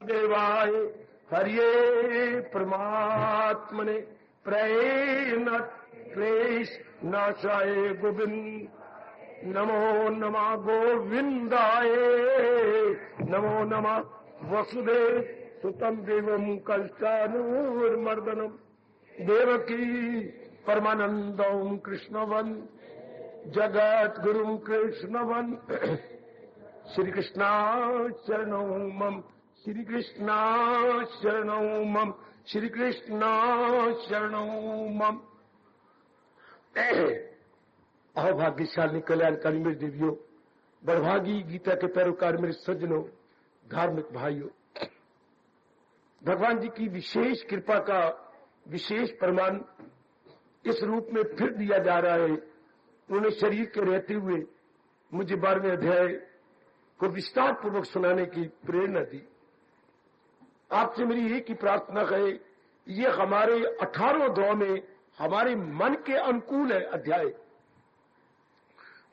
देवाय हरिये परमात्मने प्रेरणात् क्लेश नाशाय गोविंद नमो नमः गोविंदाय नमो नमः वसुदेव सुतम देवम कष्टानुर्मर्दनम देवकी परमानंदम कृष्णवन जगत गुरुम कृष्णवन श्री कृष्णा शरणौ मम श्री कृष्णा शरणौ मम श्री कृष्णा शरणौ मम। अभाग्यशाली कल्याणकारी मेरे देवियों, बड़भागी गीता के पैरोकार मेरे सज्जनों, धार्मिक भाइयों, भगवान जी की विशेष कृपा का विशेष प्रमाण इस रूप में फिर दिया जा रहा है। उन्होंने शरीर के रहते हुए मुझे 12वें अध्याय को विस्तार पूर्वक सुनाने की प्रेरणा दी। आपसे मेरी एक ही प्रार्थना है, ये हमारे 18वें अध्याय में हमारे मन के अनुकूल है अध्याय,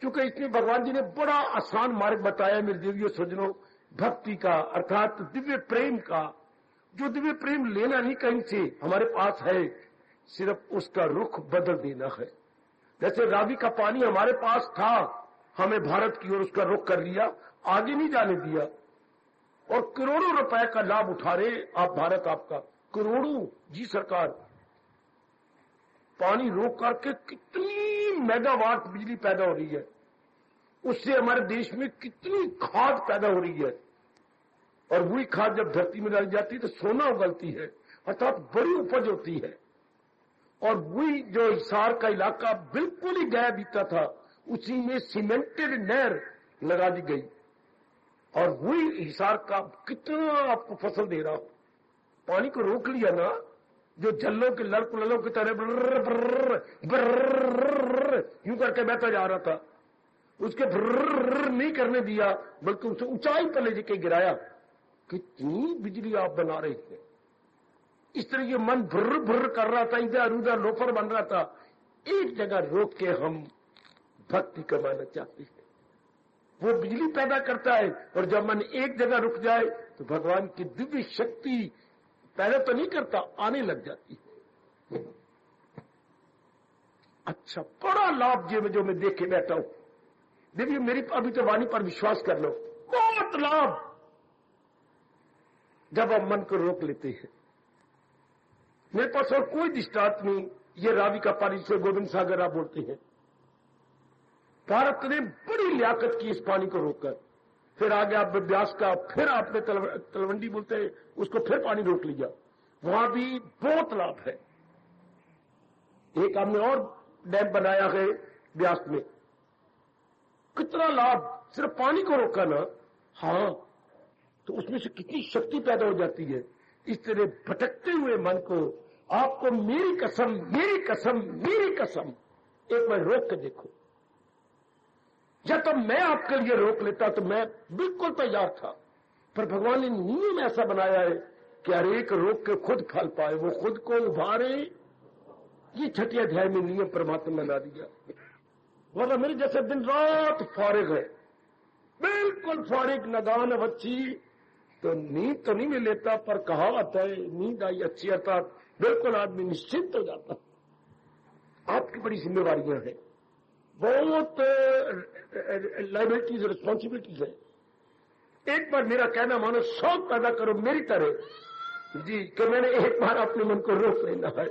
क्योंकि इसमें भगवान जी ने बड़ा आसान मार्ग बताया मेरे देवियों सज्जनों, भक्ति का अर्थात दिव्य प्रेम का। जो दिव्य प्रेम लेना नहीं कहीं से हमारे पास है, सिर्फ उसका रुख बदल देना है। जैसे रावी का पानी हमारे पास था, हमें भारत की ओर उसका रुख कर लिया, आगे नहीं जाने दिया और करोड़ों रुपए का लाभ उठा रहे आप। भारत आपका करोड़ों जी सरकार पानी रोक करके कितनी मेगावाट बिजली पैदा हो रही है, उससे हमारे देश में कितनी खाद पैदा हो रही है। और वही खाद जब धरती में डाली जाती है तो सोना उगलती है, अर्थात बड़ी उपज होती है। और वही जो हिसार का इलाका बिल्कुल ही गया बीता था, उसी में सीमेंटेड नहर लगा दी गई और वही हिसार का कितना आपको फसल दे रहा हो। पानी को रोक लिया ना, जो जल्लों के लड़कों की तरह यूं करके बहता जा रहा था, उसके नहीं करने दिया बल्कि उसे ऊंचाई पर ले जाके गिराया। कितनी बिजली आप बना रहे थे। इस तरह ये मन भर्र भर्र कर रहा था, इधर उधर लोफर बन रहा था। एक जगह रोक के हम भक्ति कमाना चाहते हैं, वो बिजली पैदा करता है। और जब मन एक जगह रुक जाए तो भगवान की दिव्य शक्ति पैदा तो नहीं करता, आने लग जाती है। अच्छा, बड़ा लाभ जो मैं देख के बैठा हूं। देखिए, मेरी अभी तो वाणी पर विश्वास कर लो, बहुत लाभ जब हम मन को रोक लेते हैं। मेरे पास और कोई दृष्टांत नहीं, ये रावी का पानी से गोविंद सागर आप बोलते हैं। भारत ने बड़ी लियाकत की इस पानी को रोककर। फिर आगे आप ब्यास का, फिर आपने तलवंडी बोलते हैं उसको, फिर पानी रोक लिया, वहां भी बहुत लाभ है। एक हमने और डैम बनाया है ब्यास में, कितना लाभ, सिर्फ पानी को रोका ना, हाँ, तो उसमें से कितनी शक्ति पैदा हो जाती है। इस तरह भटकते हुए मन को आपको मेरी कसम मेरी कसम मेरी कसम एक बार रोक के देखो। जब तक मैं आपके लिए रोक लेता तो मैं बिल्कुल तैयार था, पर भगवान ने नियम ऐसा बनाया है कि हर एक रोक के खुद फल पाए, वो खुद को उभारे। ये 6ठे अध्याय में नियम परमात्मा ने बना दिया। वरना मेरे जैसे दिन रात फारिग है, बिल्कुल फारिग, नदान बच्ची, तो नींद तो नहीं में लेता, पर कहावत है नींद आई अच्छी, अर्थात बिल्कुल आदमी निश्चिंत हो जाता। आपकी बड़ी जिम्मेवारियां हैं, बहुत लाइबिलिटीज, रिस्पॉन्सिबिलिटीज है। एक बार मेरा कहना मानो, शौक पैदा करो मेरी तरह जी, कि मैंने एक बार अपने मन को रोक लेना है,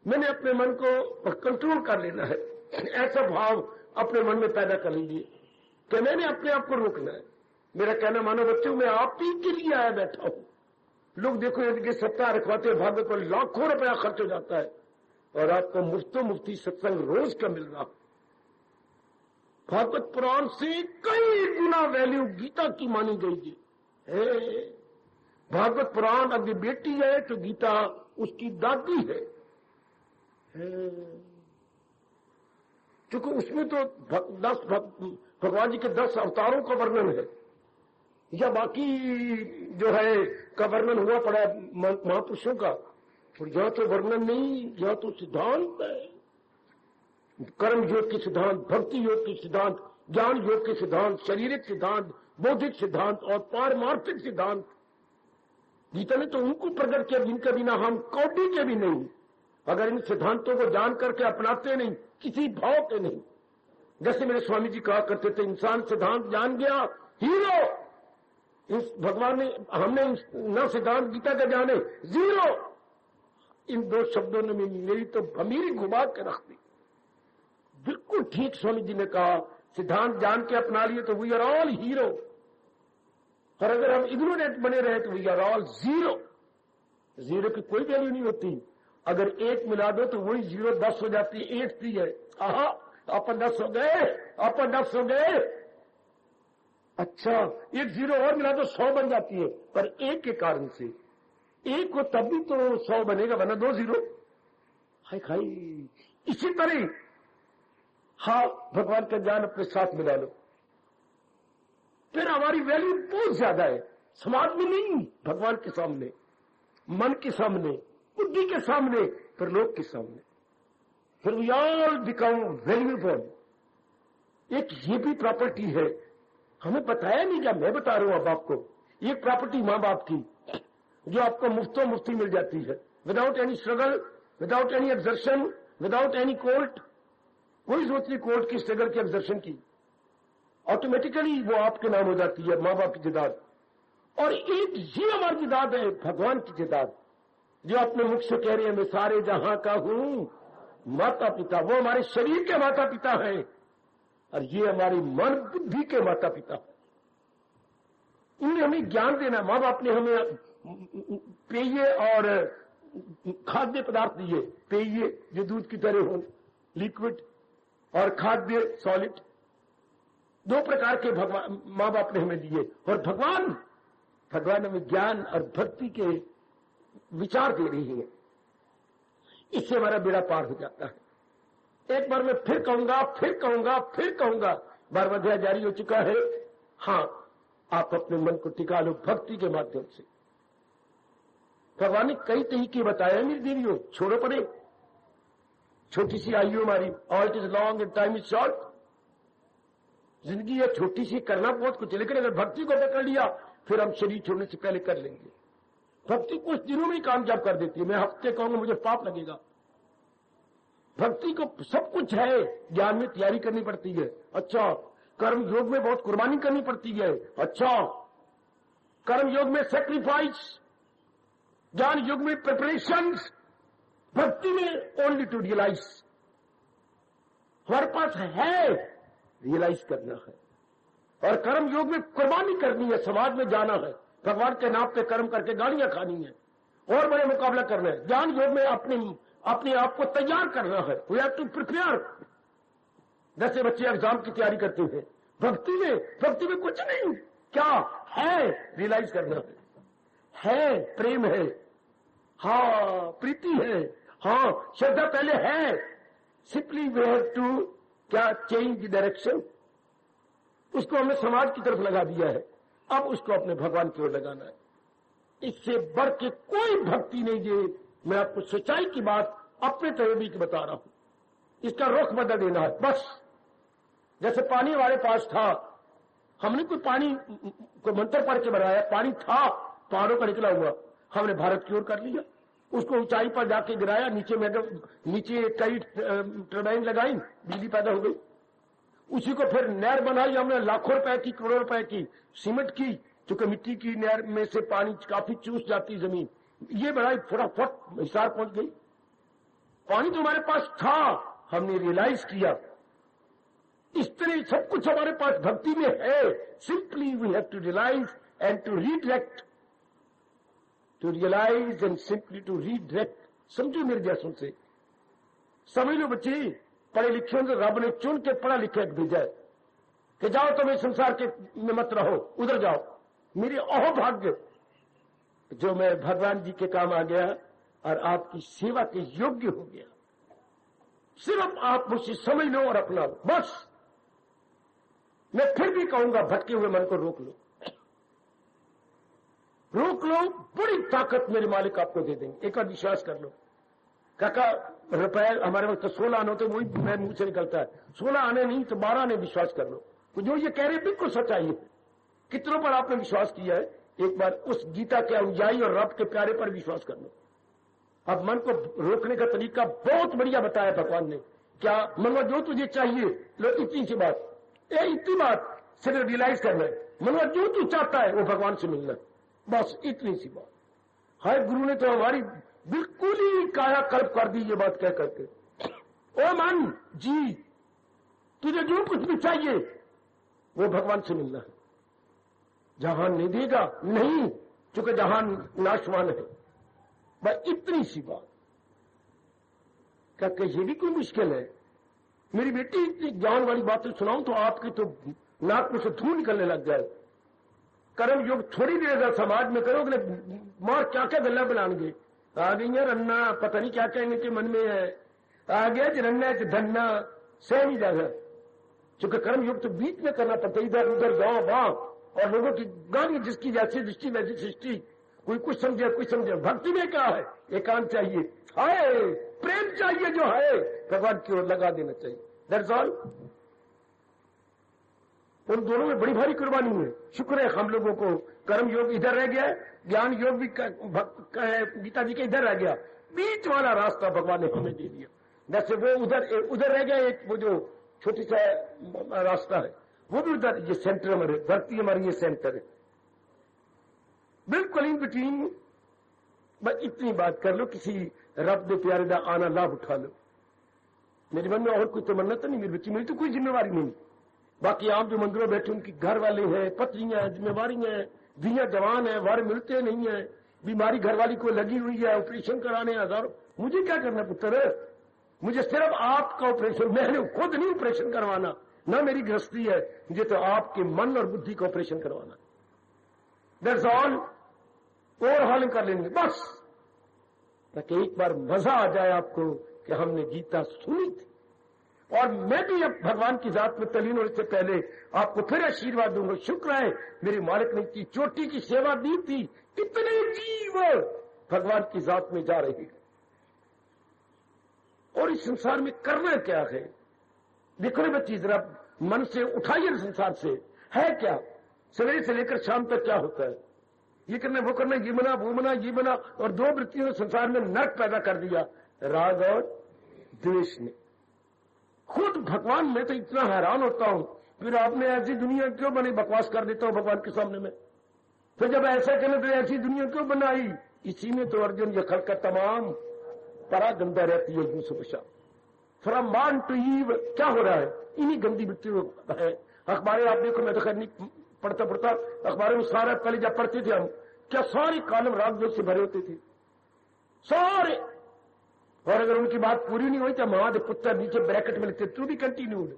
मैंने अपने मन को कंट्रोल कर लेना है। ऐसा भाव अपने मन में पैदा कर लीजिए कि मैंने अपने आप को रोकना है। मेरा कहना मानो बच्चों, मैं आप ही के लिए आया बैठा हूं। लोग देखो इनके सप्ताह रखवाते हैं, भागवत पर लाखों रुपया खर्च हो जाता है और आपको मुफ्तो मुफ्ती सत्संग रोज का मिल रहा। भागवत पुराण से कई गुना वैल्यू गीता की मानी गई जी है। भागवत पुराण अगर बेटी है तो गीता उसकी दादी है, क्योंकि उसमें तो 10 भगवान जी के 10 अवतारों का वर्णन है, या बाकी जो है का वर्णन हुआ पड़ा महापुरुषों का। और यहां तो वर्णन नहीं, यहां तो सिद्धांत है। कर्म योग के सिद्धांत, भक्ति योग के सिद्धांत, ज्ञान योग के सिद्धांत, शारीरिक सिद्धांत, बौद्धिक सिद्धांत और पारमार्थिक सिद्धांत। गीता ने तो उनको प्रकट किया जिनके बिना हम कौड़ी के भी नहीं, अगर इन सिद्धांतों को जान करके अपनाते नहीं, किसी भाव के नहीं। जैसे मेरे स्वामी जी कहा करते थे, इंसान सिद्धांत जान गया हीरो। इस भगवान ने, हमने न सिद्धांत गीता के जाने, जीरो। इन दो शब्दों ने मेरी तो अमीरी घुमा के रख दी। बिल्कुल ठीक स्वामी जी ने कहा, सिद्धांत जान के अपना लिए तो वी आर ऑल हीरो, और अगर हम इग्नोरेंट बने रहे तो we are all zero. Zero की कोई वैल्यू नहीं होती। अगर 1 मिला दो तो वही 0 10 हो जाती है, 8 थी है। आहा, अपन 10 हो गए, अपन 10 हो गए। अच्छा, 1 0 और मिला तो 100 बन जाती है, पर 1 के कारण से 1 को तब भी तो 100 बनेगा, वरना 2 0। हाय खाई। इसी तरह हाँ, भगवान का ज्ञान अपने साथ मिला लो, फिर हमारी वैल्यू बहुत ज्यादा है। समाज में नहीं, भगवान के सामने, मन के सामने, बुद्धि के सामने, फिर लोग के सामने, फिर वी ऑल बिकम वैल्यूएबल। एक ये भी प्रॉपर्टी है, हमें बताया नहीं क्या, मैं बता रहा हूं अब आपको। ये प्रॉपर्टी मां बाप की, जो आपको मुफ्तों मुफ्ती मिल जाती है, without any struggle, without any exertion, without any court. कोई जरूरत नहीं कोर्ट की, स्ट्रगल की, एक्सर्शन की, ऑटोमेटिकली वो आपके नाम हो जाती है, मां बाप की जिदाद। और एक ये हमारी जिदाद है, भगवान की जिदाद, जो अपने मुख से कह रहे हैं मैं सारे जहां का हूं माता पिता। वो हमारे शरीर के माता पिता हैं, और ये हमारी मन बुद्धि के माता पिता हैं। उन्हें हमें ज्ञान देना। मां बाप ने हमें पेय और खाद्य पदार्थ दिए, पेय जो दूध की तरह हो, लिक्विड, और खाद्य सॉलिड। 2 प्रकार के भगवान मां बाप ने हमें दिए, और भगवान हमें ज्ञान और भक्ति के विचार दे रही है। इससे हमारा बेड़ा पार हो जाता है। एक बार मैं फिर कहूंगा, 12वां अध्याय जारी हो चुका है। हां, आप अपने मन को टिका लो भक्ति के माध्यम से। भगवान ने कई तरीके बताए मेरी देवियों, छोड़ो पड़े। छोटी सी आयु हमारी, all it is long and time is short. जिंदगी है छोटी सी, करना बहुत कुछ है, लेकिन अगर भक्ति को पकड़ लिया फिर हम शरीर छोड़ने से पहले कर लेंगे। भक्ति कुछ दिनों में ही कामयाब कर देती है। मैं हफ्ते कहूंगा मुझे पाप लगेगा। भक्ति को सब कुछ है, ज्ञान में तैयारी करनी पड़ती है। अच्छा, कर्म योग में बहुत कुर्बानी करनी पड़ती है। अच्छा, कर्म योग में सेक्रीफाइस, ज्ञान योग में प्रिपरेशन, भक्ति में ओनली टू रियलाइज। हमारे पास है, रियलाइज करना है। और कर्म योग में कुर्बानी करनी है, समाज में जाना है, भगवान के नाम पे कर्म करके गालियां खानी है, और बड़े मुकाबला करना है। ज्ञान योग में अपने आप को तैयार करना है। वी हैव टू प्रिपेयर, जैसे बच्चे एग्जाम की तैयारी करते हैं। भक्ति में कुछ नहीं, क्या है, रियलाइज करना है, प्रेम है, हाँ प्रीति है, हाँ श्रद्धा पहले है। सिंपली वी हैव टू क्या चेंज द डायरेक्शन। उसको हमने समाज की तरफ लगा दिया है, अब उसको अपने भगवान की ओर लगाना है। इससे बढ़ के कोई भक्ति नहीं। ये मैं आपको सच्चाई की बात अपने तजुर्बे की बता रहा हूं। इसका रुख बदल देना है बस। जैसे पानी हमारे पास था, हमने कोई पानी को मंत्र पढ़ के बनाया, पानी था पहाड़ों का निकला हुआ, हमने भारत की ओर कर लिया। उसको ऊंचाई पर जाके गिराया, नीचे कई टर्बाइन लगाई, बिजली पैदा हो गई। उसी को फिर नहर बनाई हमने, लाखों रुपए की, करोड़ों रुपए की, सीमेंट की, क्योंकि मिट्टी की नहर में से पानी काफी चूस जाती जमीन। ये बढ़ाई, फटाफट हिसार पहुंच गई। पानी तो हमारे पास था, हमने रियलाइज किया। इस तरह सब कुछ हमारे पास भक्ति में है। Simply we have to realise and to redirect, to realise and simply to redirect. समझो मेरे जैसों से, समझ लो बच्चे, पढ़े लिखे से रब ने चुन के पढ़ा लिखा भेजा है कि जाओ तुम इस संसार के में मत रहो, उधर जाओ। मेरे अहोभाग्य जो मैं भगवान जी के काम आ गया और आपकी सेवा के योग्य हो गया। सिर्फ आप मुझसे समझ लो और अपना लो बस। मैं फिर भी कहूंगा, भटके हुए मन को रोक लो, रोक लो। बड़ी ताकत मेरे मालिक आपको दे देंगे। एक बार विश्वास कर लो। काका रुपए हमारे वक्त 16 आने होते, वही मेरे मुंह से निकलता है। 16 आने नहीं तो 12 आने, विश्वास कर लो। तो जो ये कह रहे बिल्कुल सच्चाई है। कितनों पर आपने विश्वास किया है एक बार उस गीता के अनुयायी और रब के प्यारे पर विश्वास कर लो। अब मन को रोकने का तरीका बहुत बढ़िया बताया भगवान ने। क्या मनवा जो तुझे चाहिए, लो इतनी सी बात, इतनी बात सिर्फ रियलाइज करना है। मनवा जो तू चाहता है वो भगवान से मिलना है, बस इतनी सी बात। हर गुरु ने तो हमारी बिल्कुल ही कायाकल्प कर दी ये बात कह करके। ओ मन जी, तुझे जो कुछ भी चाहिए वो भगवान से मिलना है। जहान नहीं देगा नहीं, चूंकि जहान नाशवान है। बस इतनी सी बात। क्या ये भी कोई मुश्किल है? मेरी बेटी इतनी ज्ञान वाली बातें सुनाऊं तो आपकी तो नाक में से धूल निकलने लग जाए। कर्म योग थोड़ी देर समाज में करोगे, मार क्या क्या गल्ला बनाएंगे। आ गई है रन्ना, पता नहीं क्या कहने के मन में है, आ गया रन्ना धन्ना, सह नहीं जाएगा। चूंकि कर्म योग तो बीच में करना पड़ता है, इधर उधर गांव बाँ और लोगों की गाली, जिसकी जैसी दृष्टि वैसी सृष्टि। कोई कुछ समझे कुछ समझे। भक्ति में क्या है? एकांत चाहिए, हाय प्रेम चाहिए, जो है भगवान की ओर लगा देना चाहिए। That's all. उन दोनों में बड़ी भारी कुर्बानी है। शुक्र है हम लोगों को कर्म योग इधर रह गया, ज्ञान योग भी गीता जी के इधर रह गया। बीच वाला रास्ता भगवान ने हमें दे दिया। जैसे वो उधर रह गया, एक वो जो छोटी सा रास्ता है वो भी उधर, ये सेंटर हमारे धरती हमारी, ये सेंटर है बिल्कुल इन बिटवीन। बस इतनी बात कर लो, किसी रब दे प्यारे दा आना लाभ उठा लो। मेरे मन में और कोई तमन्ना तो नहीं, मेरी बच्ची, मेरी तो कोई जिम्मेवारी नहीं। बाकी आप जो मंदिरों बैठे उनकी घर वाले हैं, पत्नियां हैं, जिम्मेवारी हैं, दिया जवान है, वार मिलते नहीं है, बीमारी घरवाली को लगी हुई है, ऑपरेशन कराने हजारों। मुझे क्या करना पुत्र? मुझे सिर्फ आपका ऑपरेशन, मैंने खुद नहीं ऑपरेशन करवाना, ना मेरी गृहस्थी है, मुझे तो आपके मन और बुद्धि का ऑपरेशन करवाना। That's all. और हाल कर लेंगे बस, ताकि एक बार मजा आ जाए आपको कि हमने गीता सुनी थी। और मैं भी अब भगवान की जात में तलीन होने से पहले आपको फिर आशीर्वाद दूंगा। शुक्र है मेरे मालिक ने इतनी चोटी की सेवा दी थी, कितने जीव भगवान की जात में जा रहे हैं। और इस संसार में करना क्या है? देखो ना बच्ची, जरा मन से उठाइए संसार से, है क्या? सवेरे से लेकर शाम तक क्या होता है? ये करना वो करना, ये बना वो बना ये बना। और दो वृत्तियों ने संसार में नरक पैदा कर दिया, राग और द्वेष ने। खुद भगवान, मैं तो इतना हैरान होता हूं, फिर आपने ऐसी दुनिया क्यों बनी? बकवास कर देता हूं भगवान के सामने में। फिर जब ऐसा करने तो ऐसी दुनिया क्यों बनाई? इसी में तो अर्जुन, ये खलका तमाम परा गंदा रहती है यूसुफ। फ्रॉम मान टू ईव क्या हो रहा है? इन्हीं गंदी वृत्तियों है। अखबारें आप देखो, मैं तो खैर नहीं पढ़ता अखबारों में सारा, पहले जब पढ़ते थे हम, क्या सारे कॉलम राग द्वेष से भरे होते थे सारे। और अगर उनकी बात पूरी नहीं हुई तो महाद पुत्र नीचे ब्रैकेट में लिखते टू बी कंटिन्यूड।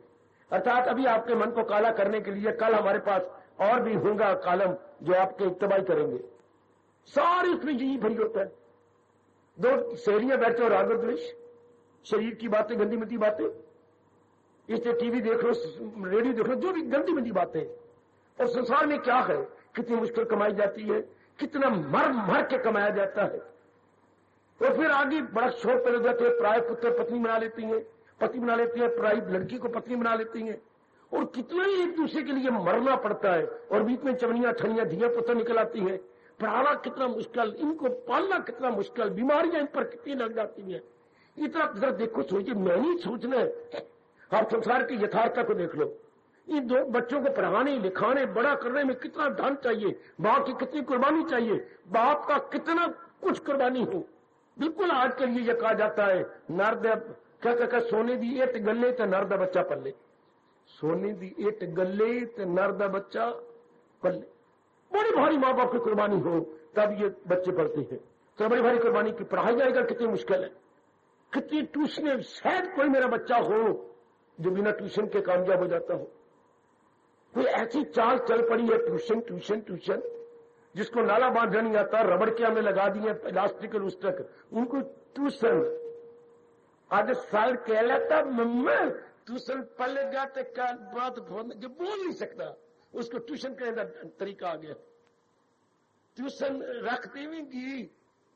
अर्थात अभी आपके मन को काला करने के लिए कल हमारे पास और भी होगा कॉलम जो आपके इत्तबाई करेंगे। सारी उसमें यही भरी होता है। दो शहरियां बैठे और राग द्वेष, शरीर की बातें, गंदी मंदी बातें, इसलिए टीवी देख लो, रेडियो देख लो, जो भी गंदी मंदी बातें। और संसार में क्या है? कितनी मुश्किल कमाई जाती है, कितना मर मर के कमाया जाता है। और फिर आगे बड़ा शौक पैदा जाते हैं, प्राय पुत्र पत्नी बना लेती हैं, पति बना लेती है, प्राय लड़की को पत्नी बना लेती हैं। और कितना ही एक दूसरे के लिए मरना पड़ता है। और बीच में चवनियां ठनियां धिया पुत्र निकल आती है। पढ़ाना कितना मुश्किल, इनको पालना कितना मुश्किल, बीमारियां इन पर कितनी लग जाती हैं। इतना जरा देखो, सोचिए, मैं नहीं सोचना है। आप संसार की यथार्थता को देख लो। इन दो बच्चों को पढ़ाने लिखाने बड़ा करने में कितना धन चाहिए, बाप की कितनी कुर्बानी चाहिए, बाप का कितना कुछ कुर्बानी हो। बिल्कुल आज के लिए यह कहा जाता है, नर्द क्या सोने दी एट गले तो नर्द बच्चा पल्ले, सोने दी एट गले तो नर्द बच्चा पल्ले। बड़ी भारी माँ बाप की कुर्बानी हो तब ये बच्चे पढ़ते हैं। तो बड़ी भारी कुर्बानी की पढ़ाई जाएगा, कितनी मुश्किल है, कितनी ट्यूशन। शायद कोई मेरा बच्चा हो जो बिना ट्यूशन के कामयाब हो जाता हो। कोई ऐसी चाल चल पड़ी है, ट्यूशन ट्यूशन ट्यूशन, जिसको नाला बांधना नहीं आता, रबड़ के हमें लगा दिए इलास्टिक उस तक, उनको ट्यूशन। आज साल कहलाता मम्मा ट्यूशन पढ़ेगा तो क्या बात, जो बोल नहीं सकता उसको ट्यूशन के अंदर तरीका आ गया। ट्यूशन रख देगी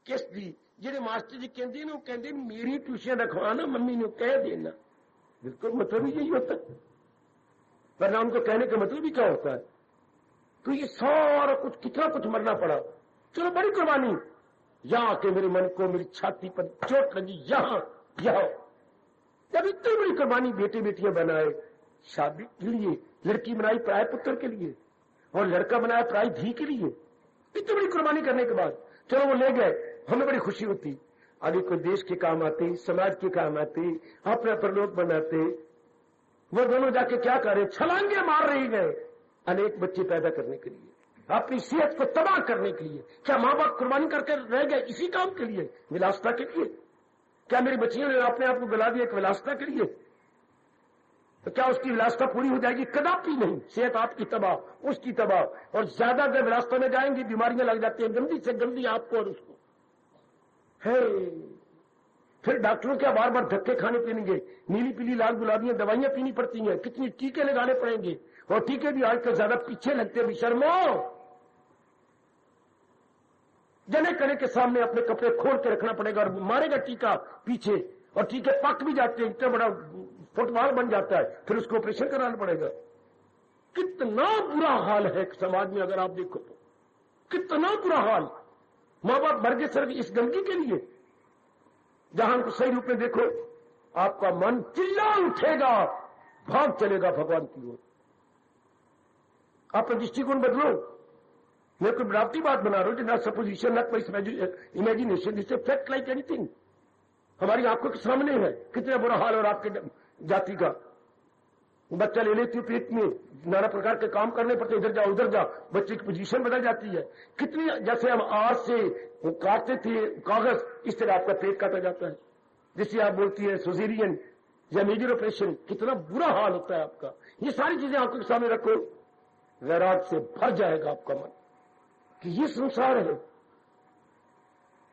किस दी, जेडे मास्टर जी कहते हैं, कहते मेरी ट्यूशन रखवाना, मम्मी ने कह देना। बिल्कुल मतलब ही यही होता है, वरना उनको कहने का मतलब ही क्या होता है? तो ये सारा कुछ कितना कुछ मरना पड़ा। चलो बड़ी कुर्बानी, यहां के मेरे मन को मेरी छाती पर चोट लगी, यहां जब इतनी बड़ी कुर्बानी बेटे बेटियां बनाए शादी के लिए, लड़की बनाई पराए पुत्र के लिए और लड़का बनाया पराई धी के लिए, इतनी बड़ी कुर्बानी करने के बाद चलो वो ले गए, हमें बड़ी खुशी होती। आगे कोई देश के काम आते, समाज के काम आते, अपना परलोक बनाते। वो दोनों जाके क्या करे, छलांगे मार रही गए अनेक बच्चे पैदा करने के लिए, अपनी सेहत को तबाह करने के लिए। क्या माँ बाप कुर्बानी करके रह गए इसी काम के लिए, विलासता के लिए? क्या मेरी बच्चियों ने अपने आप को गला दिया एक विलासता के लिए? तो क्या उसकी विलासता पूरी हो जाएगी? कदापि नहीं। सेहत आपकी तबाह, उसकी तबाह, और ज्यादा देर विलासता में जाएंगी बीमारियां लग जाती हैं, गंदी से गंदी आपको और उसको है। फिर डॉक्टरों क्या बार बार धक्के खाने पड़ेंगे, नीली पीली लाल गुलाबियां दवाइयां पीनी पड़ती हैं, कितनी टीके लगाने पड़ेंगे, और टीके भी आजकल ज्यादा पीछे लगते हैं। बेशर्मो, जने कने के सामने अपने कपड़े खोल के रखना पड़ेगा और मारेगा टीका पीछे, और टीके पक भी जाते हैं, इतना बड़ा फुटबॉल बन जाता है, फिर उसको ऑपरेशन कराना पड़ेगा। कितना बुरा हाल है समाज में, अगर आप देखो तो कितना बुरा हाल। माँ बाप मर गए सिर्फ इस गंदगी के लिए। जहां को सही रूप में देखो, आपका मन चिल्ला उठेगा, भाग चलेगा भगवान की ओर। अपना दृष्टिकोण बदलो। मैं कोई बनावटी बात बना रहा हूं, not supposition, not my imagination, this is fact like anything. हमारी आंखों के सामने है कितना बुरा हाल। और आपके जाति का बच्चा ले लेती हो पेट में, नाना प्रकार के काम करने पड़ते, इधर जाओ उधर जाओ, बच्चे की पोजीशन बदल जाती है। कितनी, जैसे हम आर से काटते थे कागज, इस तरह आपका पेट काटा जाता है। जिससे आप बोलती है सिजेरियन या मेजर ऑपरेशन, कितना बुरा हाल होता है आपका। ये सारी चीजें आंखों के सामने रखो, वैराग से भर जाएगा आपका मन कि ये संसार है,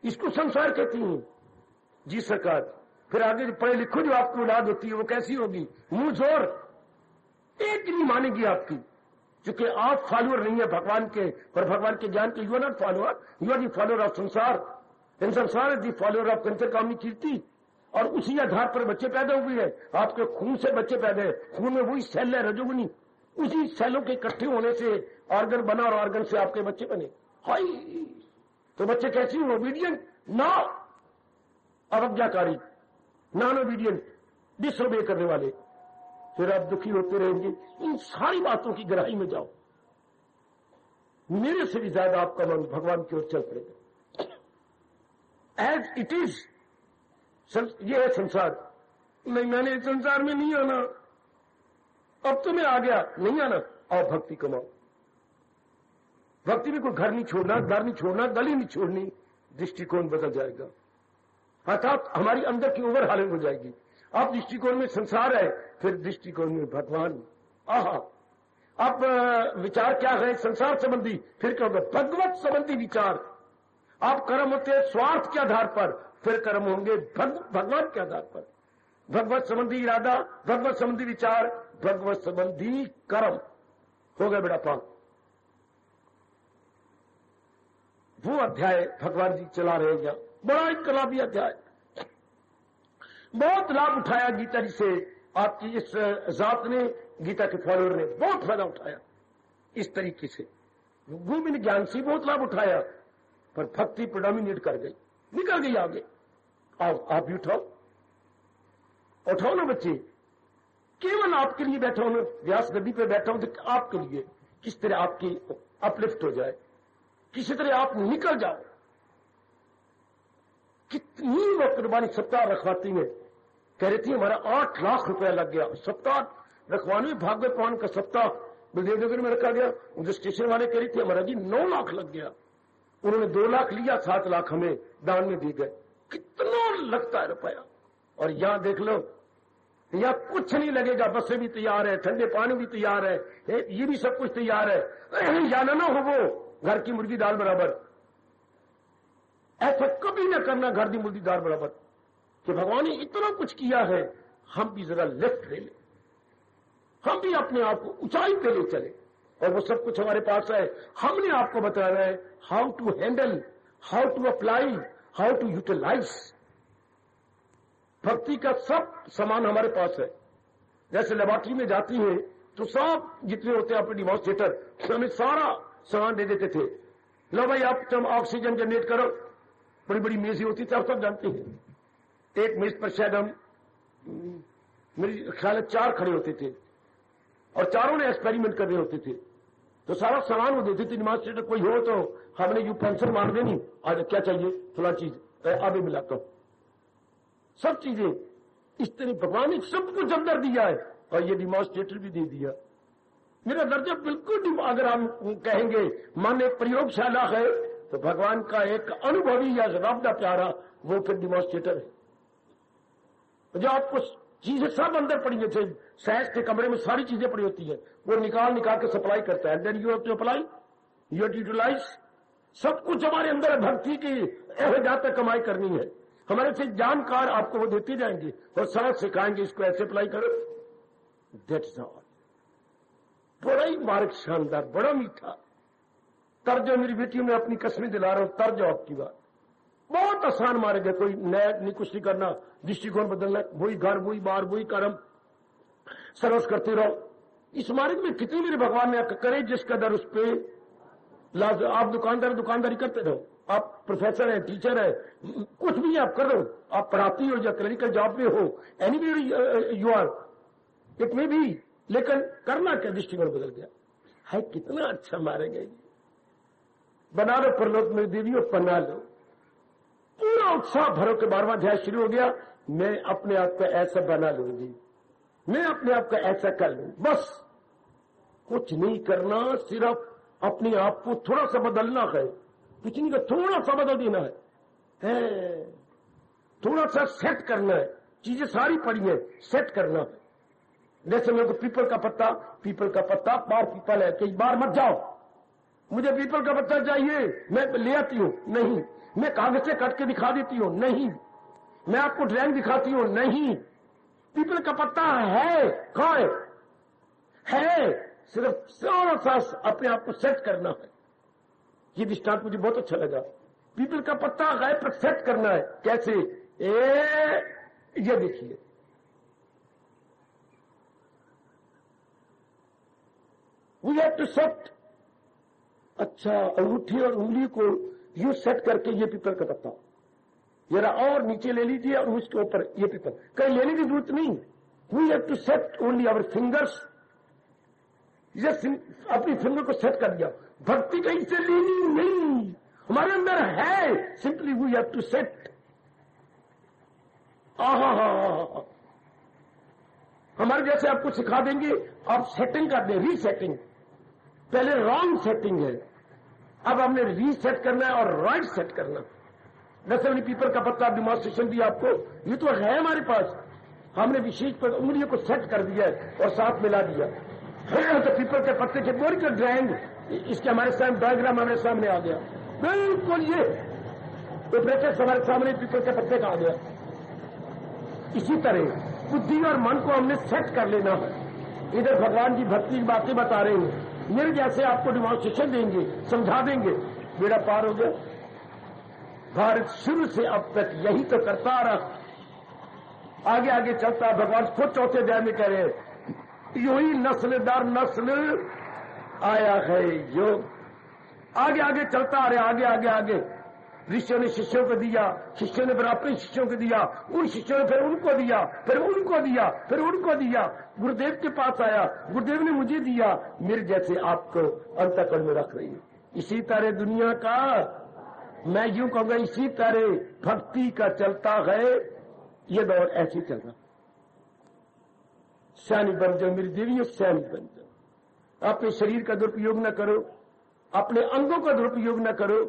इसको संसार कहती हैं। जी सरकार, फिर आगे पढ़े लिखो जो आपकी औलाद होती है वो कैसी होगी, मुंह जोर एक नहीं मानेगी आपकी, क्योंकि आप फॉलोअर नहीं है भगवान के, पर भगवान के ज्ञान के। You are not follower, you are the follower of sansar. In sansar is the follower of kanchan kamini kirti. और उसी आधार पर बच्चे पैदा हुए हैं, आपके खून से बच्चे पैदा है, खून में वही सेल है रजोगुनी, उसी सेलों के इकट्ठे होने से ऑर्गन बना और ऑर्गन से आपके बच्चे बने। हाय, तो बच्चे कैसी हो, ओबीडियंट ना अवज्ञाकारी, नॉन ओबीडियंट, डिसओबे करने वाले। फिर आप दुखी होते रहेंगे। इन सारी बातों की गहराई में जाओ, मेरे से भी ज्यादा आपका मन भगवान की ओर चल पड़ेगा। एज इट इज, ये है संसार। नहीं, मैंने इस संसार में नहीं आना, अब तो मैं आ गया, नहीं आना। और भक्ति कमाओ। भक्ति में कोई घर नहीं छोड़ना, दर नहीं छोड़ना, गली नहीं छोड़नी, दृष्टिकोण बदल जाएगा। अर्थात हमारी अंदर की ओवर हालिंग हो जाएगी। अब दृष्टिकोण में संसार है, फिर दृष्टिकोण में भगवान। आहा, अब विचार क्या है संसार संबंधी, फिर क्या होगा भगवत संबंधी विचार। आप कर्म होते हैं स्वार्थ के आधार पर, फिर कर्म होंगे भगवान के आधार पर। भगवत संबंधी इरादा, भगवत संबंधी विचार, भगवत संबंधी कर्म, हो गया बेड़ा पाक। वो अध्याय भगवान जी चला रहे हैं, बड़ा इनकलाबी अध्याय। बहुत लाभ उठाया गीता जी से, आपकी इस जात ने, गीता के फॉलोअर ने बहुत फायदा उठाया इस तरीके से। गोविंद ज्ञान से बहुत लाभ उठाया, पर भक्ति प्रोडोमिनेट कर गई, निकल गई आगे। आओ आप भी उठाओ, उठाओ ना बच्चे, केवल आपके लिए बैठा हूं, व्यास गद्दी पे बैठा हूं तो आपके लिए किस तरह आपकी अपलिफ्ट हो जाए, किसी तरह आप निकल जाओ। कितनी वो कुर्बानी सप्ताह रखवाती है, कह रही थी हमारा 8 लाख रुपया लग गया सप्ताह रखवाने में। भागवत पुराण का सप्ताह बलदेव नगर में रखा गया, उनके स्टेशन वाले कह रही थी हमारा जी 9 लाख लग गया। उन्होंने 2 लाख लिया, 7 लाख हमें दान में दी गए। कितना लगता है रुपया। और यहां देख लो, यहां कुछ नहीं लगेगा, बसें भी तैयार है, ठंडे पानी भी तैयार है, ये भी सब कुछ तैयार है। जाना ना हो वो घर की मुर्गी दाल बराबर, ऐसा कभी ना करना घर की मुर्गी दाल बराबर, कि भगवान ने इतना कुछ किया है, हम भी जरा लिफ्ट ले लें, हम भी अपने आप को ऊंचाई पे ले चले। और वो सब कुछ हमारे पास है, हमने आपको बताना है how to handle, how to apply, how to utilise. भक्ति का सब सामान हमारे पास है। जैसे लेबोरेटरी में जाती है तो सब जितने होते हैं अपने डिमॉन्स्ट्रेटर हमें सारा सामान दे देते थे। लो भाई आप तुम ऑक्सीजन जनरेट करो, बड़ी बड़ी मेजें होती थी, आप सब जानते हैं। एक मेज पर शायद हम मेरी ख्याल 4 खड़े होते थे और चारों ने एक्सपेरिमेंट कर रहे होते थे। तो सारा सामान वो देते थे। डिमॉन्स्ट्रेटर कोई हो तो हमने यू पेंसिल मार देनी, आज क्या चाहिए फला चीज आगे मिलाता हूं, सब चीजें इस तरह भगवान ने सब कुछ अंदर दिया है और ये डिमॉन्स्ट्रेटर भी दे दिया। मेरा दर्जा बिल्कुल, अगर हम कहेंगे मन एक प्रयोगशाला है तो भगवान का एक अनुभवी या रब्दा प्यारा वो फिर डिमॉन्स्ट्रेटर है। जो आपको चीजें सब अंदर पड़ी होती है, साइंस के कमरे में सारी चीजें पड़ी होती है, वो निकाल के सप्लाई करता है। Then you have to apply, you have to utilise. सब कुछ हमारे अंदर है। भक्ति की जहां तक कमाई करनी है, हमारे से जानकार आपको वो देते जाएंगे और साथ सिखाएंगे इसको ऐसे अप्लाई करो। That's all. बड़ा ही मार्ग शानदार, बड़ा मीठा तर्ज। मेरी बेटी में अपनी कसमें दिला रहा हूं, तर्ज आपकी बात बहुत आसान मार्ग है। कोई नया नहीं, कुछ नहीं करना, दृष्टिकोण बदलना, वही घर वही बार वही कर्म सरस करते रहो। इस मार्ग में कितनी मेरे भगवान ने करे जिस कदर उस पर लाजम। आप दुकानदारी करते रहो, आप प्रोफेसर हैं, टीचर है, कुछ भी आप कर रहे हो, आप पढ़ाती हो या क्लिनिकल जॉब में हो, anyway you are, it में भी, लेकिन करना क्या, दृष्टिकोण बदल गया है। कितना अच्छा मारेगा ये। बना लो परलोक में देवी और पन्ना लो, पूरा उत्साह भरो के 12वां अध्याय शुरू हो गया। मैं अपने आप को ऐसा बना लूंगी, मैं अपने आप को ऐसा कर लूं, बस कुछ नहीं करना, सिर्फ अपने आप को थोड़ा सा बदलना है। कुछ नहीं, थोड़ा सा बदल देना है, थोड़ा सा सेट करना है। चीजें सारी पड़ी है, सेट करना है। जैसे मेरे को पीपल का पत्ता बार पीपल है, कई बार मत जाओ, मुझे पीपल का पत्ता चाहिए, मैं ले आती हूं, नहीं। मैं कागज से काट के दिखा देती हूं, नहीं। मैं आपको ड्राइंग दिखाती हूं, नहीं। पीपल का पत्ता है, कौन है, सिर्फ थोड़ा सा अपने आप को सेट करना है। ये दृष्टांत मुझे बहुत अच्छा लगा। पीपल का पत्ता है पर सेट करना है। कैसे? ये देखिए, वी हैव टू सेट। अच्छा, अंगूठी और उंगली को यू सेट करके ये पीपल का पत्ता जरा और नीचे ले लीजिए और उसके ऊपर ये पीपल, कहीं लेने की जरूरत नहीं। We have to set only our fingers. अपनी फिंगर को सेट कर दिया। भक्ति कहीं से लेनी नहीं, हमारे अंदर है, simply we have to set. हमारे जैसे आपको सिखा देंगे, आप सेटिंग कर दें, रीसेटिंग। पहले रॉन्ग सेटिंग है, अब हमने रीसेट करना है और राइट सेट करना। जैसे हमने पीपल का पत्ता डिमॉन्स्ट्रेशन दिया आपको, ये तो है हमारे पास, हमने विशेष पर उंगलियों को सेट कर दिया और साथ मिला दिया। तो पीपल के पत्ते के बोरी का ड्राइंग, इसके हमारे सामने डायग्राम हमारे सामने आ गया, बिल्कुल ये तो ब्रेकेट हमारे सामने पीपल के पत्ते का आ गया। इसी तरह बुद्धि और मन को हमने सेट कर लेना है। इधर भगवान की भक्ति की बातें बता रहे हैं, मेरे जैसे आपको डिमॉन्स्ट्रेशन देंगे, समझा देंगे, बेड़ा पार हो गया। भारत शुरू से अब तक यही तो करता आ रहा, आगे आगे चलता। भगवान खुद चौथे अध्याय में कह रहे हैं, यू ही नस्ल दर नस्ल आया है योग। आगे आगे चलता आ रहा, आगे आगे आगे। ऋषियों ने शिष्यों को दिया, शिष्यों ने फिर अपने शिष्यों को दिया, उन शिष्यों ने फिर उनको दिया, फिर उनको दिया, फिर उनको दिया। गुरुदेव के पास आया, गुरुदेव ने मुझे दिया, मेरे जैसे आपको अंतःकरण में रख रही है। इसी तरह दुनिया का, मैं यूं कहूंगा, इसी तरह भक्ति का चलता है ये दौर, ऐसे चल रहा। सैनी बन जाओ मेरी देवी, सैनी बन जाओ। अपने शरीर का दुरुपयोग न करो, अपने अंगों का दुरुपयोग न करो,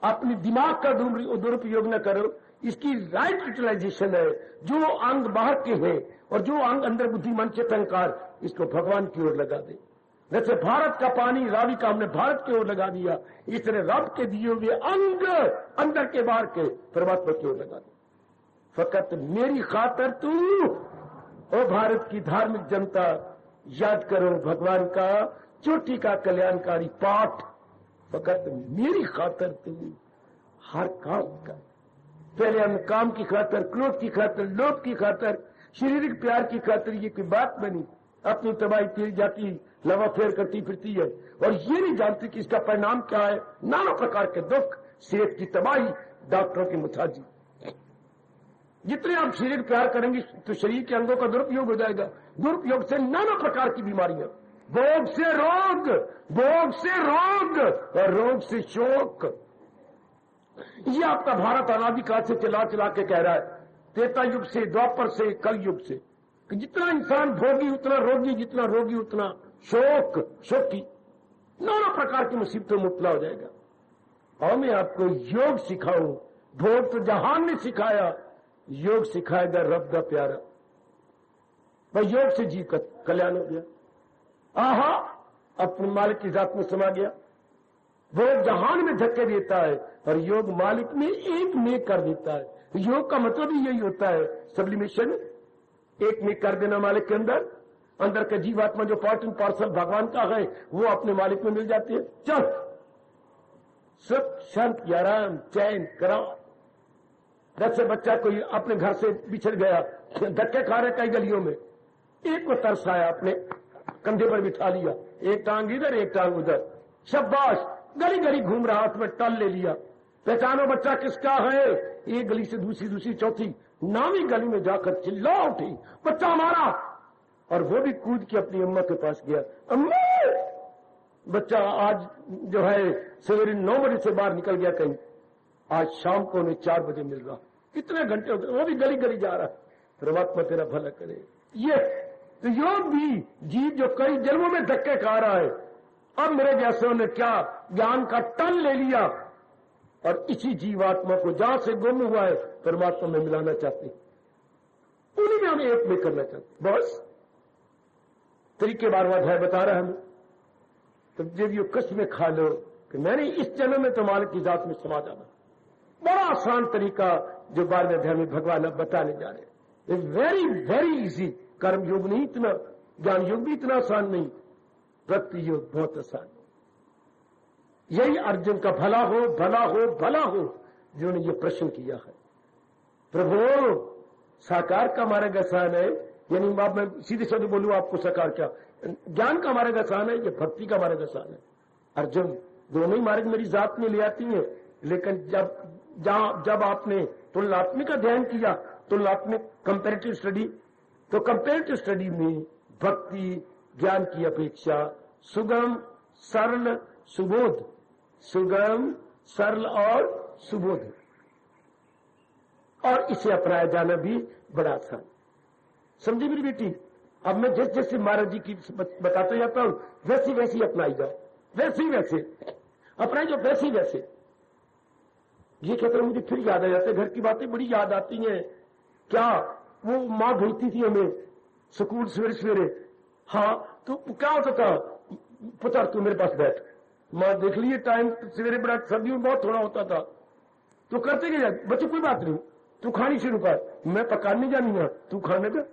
अपने दिमाग का दुरुपयोग न करो। इसकी राइट यूटिलाइजेशन है। जो अंग बाहर के हैं और जो अंग अंदर बुद्धि मन चेतन अहंकार, इसको भगवान की ओर लगा दे। जैसे भारत का पानी रावी का हमने भारत की ओर लगा दिया, इस तरह रब के दिए हुए अंग अंदर के बाहर के परमात्मा की ओर लगा दे। फकत मेरी खातर तू, ओ भारत की धार्मिक जनता, याद करो भगवान का चोटी का कल्याणकारी पाठ। फकत मेरी खातर तू हर काम कर। पहले हम काम की खातर, क्रोध की खातर, लोभ की खातर, शारीरिक प्यार की खातर ये कोई बात बनी। अपनी तबाही तेज जाती लवा फेर करती फिरती है और ये नहीं जानती कि इसका परिणाम क्या है। नाना प्रकार के दुख, सेहत की तबाही, डॉक्टरों की मुताजी। जितने आप शरीर प्यार करेंगे तो शरीर के अंगों का दुरुपयोग हो जाएगा। दुरुपयोग से नाना प्रकार की बीमारियां, भोग से रोग, भोग से रोग और रोग से शोक। ये आपका भारत अनादिकाल से चला चला के कह रहा है, त्रेता युग से, द्वापर से, कल युग से, कि जितना इंसान भोगी उतना रोगी, जितना रोगी उतना शोकी, नाना प्रकार की मुसीबतों में मुब्तला हो जाएगा। और मैं आपको योग सिखाऊं। भोग तो जहान ने सिखाया, योग सिखाएगा रब का प्यारा। वह योग से जीव का कल्याण हो गया। आहा, अपने मालिक की जात में समा गया। भोग जहान में धक्के देता है और योग मालिक में एक में कर देता है। योग का मतलब ही यही होता है, सब्लिमेशन, एक में कर देना मालिक के अंदर। अंदर का जीवात्मा जो पार्ट एंड पार्सल भगवान का है वो अपने मालिक में मिल जाती है। चल सुख शांति आराम चैन करार। जैसे बच्चा कोई अपने घर से बिछड़ गया, धक्के खा रहे कई गलियों में, एक को तरस आया, अपने कंधे पर बिठा लिया, एक टांग इधर एक टांग उधर, शाबाश, गली गली घूम रहा, हाथ में टल ले लिया। पहचानो बच्चा किसका है। एक गली से दूसरी, दूसरी चौथी, नामी गली में जाकर चिल्ला उठी, बच्चा हमारा। और वो भी कूद के अपनी अम्मा के पास गया। अम्मा, बच्चा आज जो है सवेरे 9 बजे से बाहर निकल गया कहीं, आज शाम को उन्हें 4 बजे मिल रहा। कितने घंटे हो गए, वो भी गली गली जा रहा। परमात्मा तेरा भला करे। ये तो योग भी जीव जो कई जन्मों में धक्के खा रहा है, अब मेरे जैसों ने क्या ज्ञान का टन ले लिया और इसी जीवात्मा को जहां से गुम हुआ है परमात्मा में मिलाना चाहते, उन्हीं में हमें एक में करना चाहते। बस तरीके बार अध्याय बता रहा है हमें। तो जब ये कष्ट में खा लो कि मैंने इस जन्म में तो मालिक की जात में समा जाना, बड़ा आसान तरीका जो 12वें अध्याय में भगवान अब बताने जा रहे हैं। Very very easy. कर्म योग नहीं इतना, ज्ञान योग भी इतना आसान नहीं, भक्ति योग बहुत आसान। यही अर्जुन का भला हो भला हो भला हो जिन्होंने ये प्रश्न किया है। प्रभु साकार का मार्ग आसान है, यानी मैं सीधे सीधे बोलूं आपको, साकार क्या, ज्ञान का मार्ग आसान है, ये भक्ति का मार्ग आसान है। अर्जुन दोनों ही मार्ग मेरी जात में ले आती है, लेकिन जब आपने तुलनात्मक अध्ययन किया, तुलनात्मक कंपैरेटिव स्टडी, तो कंपैरेटिव स्टडी में भक्ति ज्ञान की अपेक्षा सुगम सरल सुबोध, सुगम सरल और सुबोध, और इसे अपनाया जाना भी बड़ा आसान। समझी मेरी बेटी। अब मैं जैसे जैसे महाराज जी की बताता जाता हूं वैसी वैसी अपनाई जाओ, वैसी वैसे अपनाई जाओ, वैसी वैसे। ये कहते मुझे फिर याद आ जाते, घर की बातें बड़ी याद आती हैं। क्या वो माँ भेजती थी हमें स्कूल सवेरे सवेरे, हाँ तो क्या होता था, पता तू मेरे पास बैठ, माँ देख लिए टाइम सवेरे बड़ा, सर्दियों में बहुत थोड़ा होता था, तो करते क्या बच्चे, कोई बात नहीं, तू खानी शुरू कर, मैं पकाने जानी है, तू खाने का,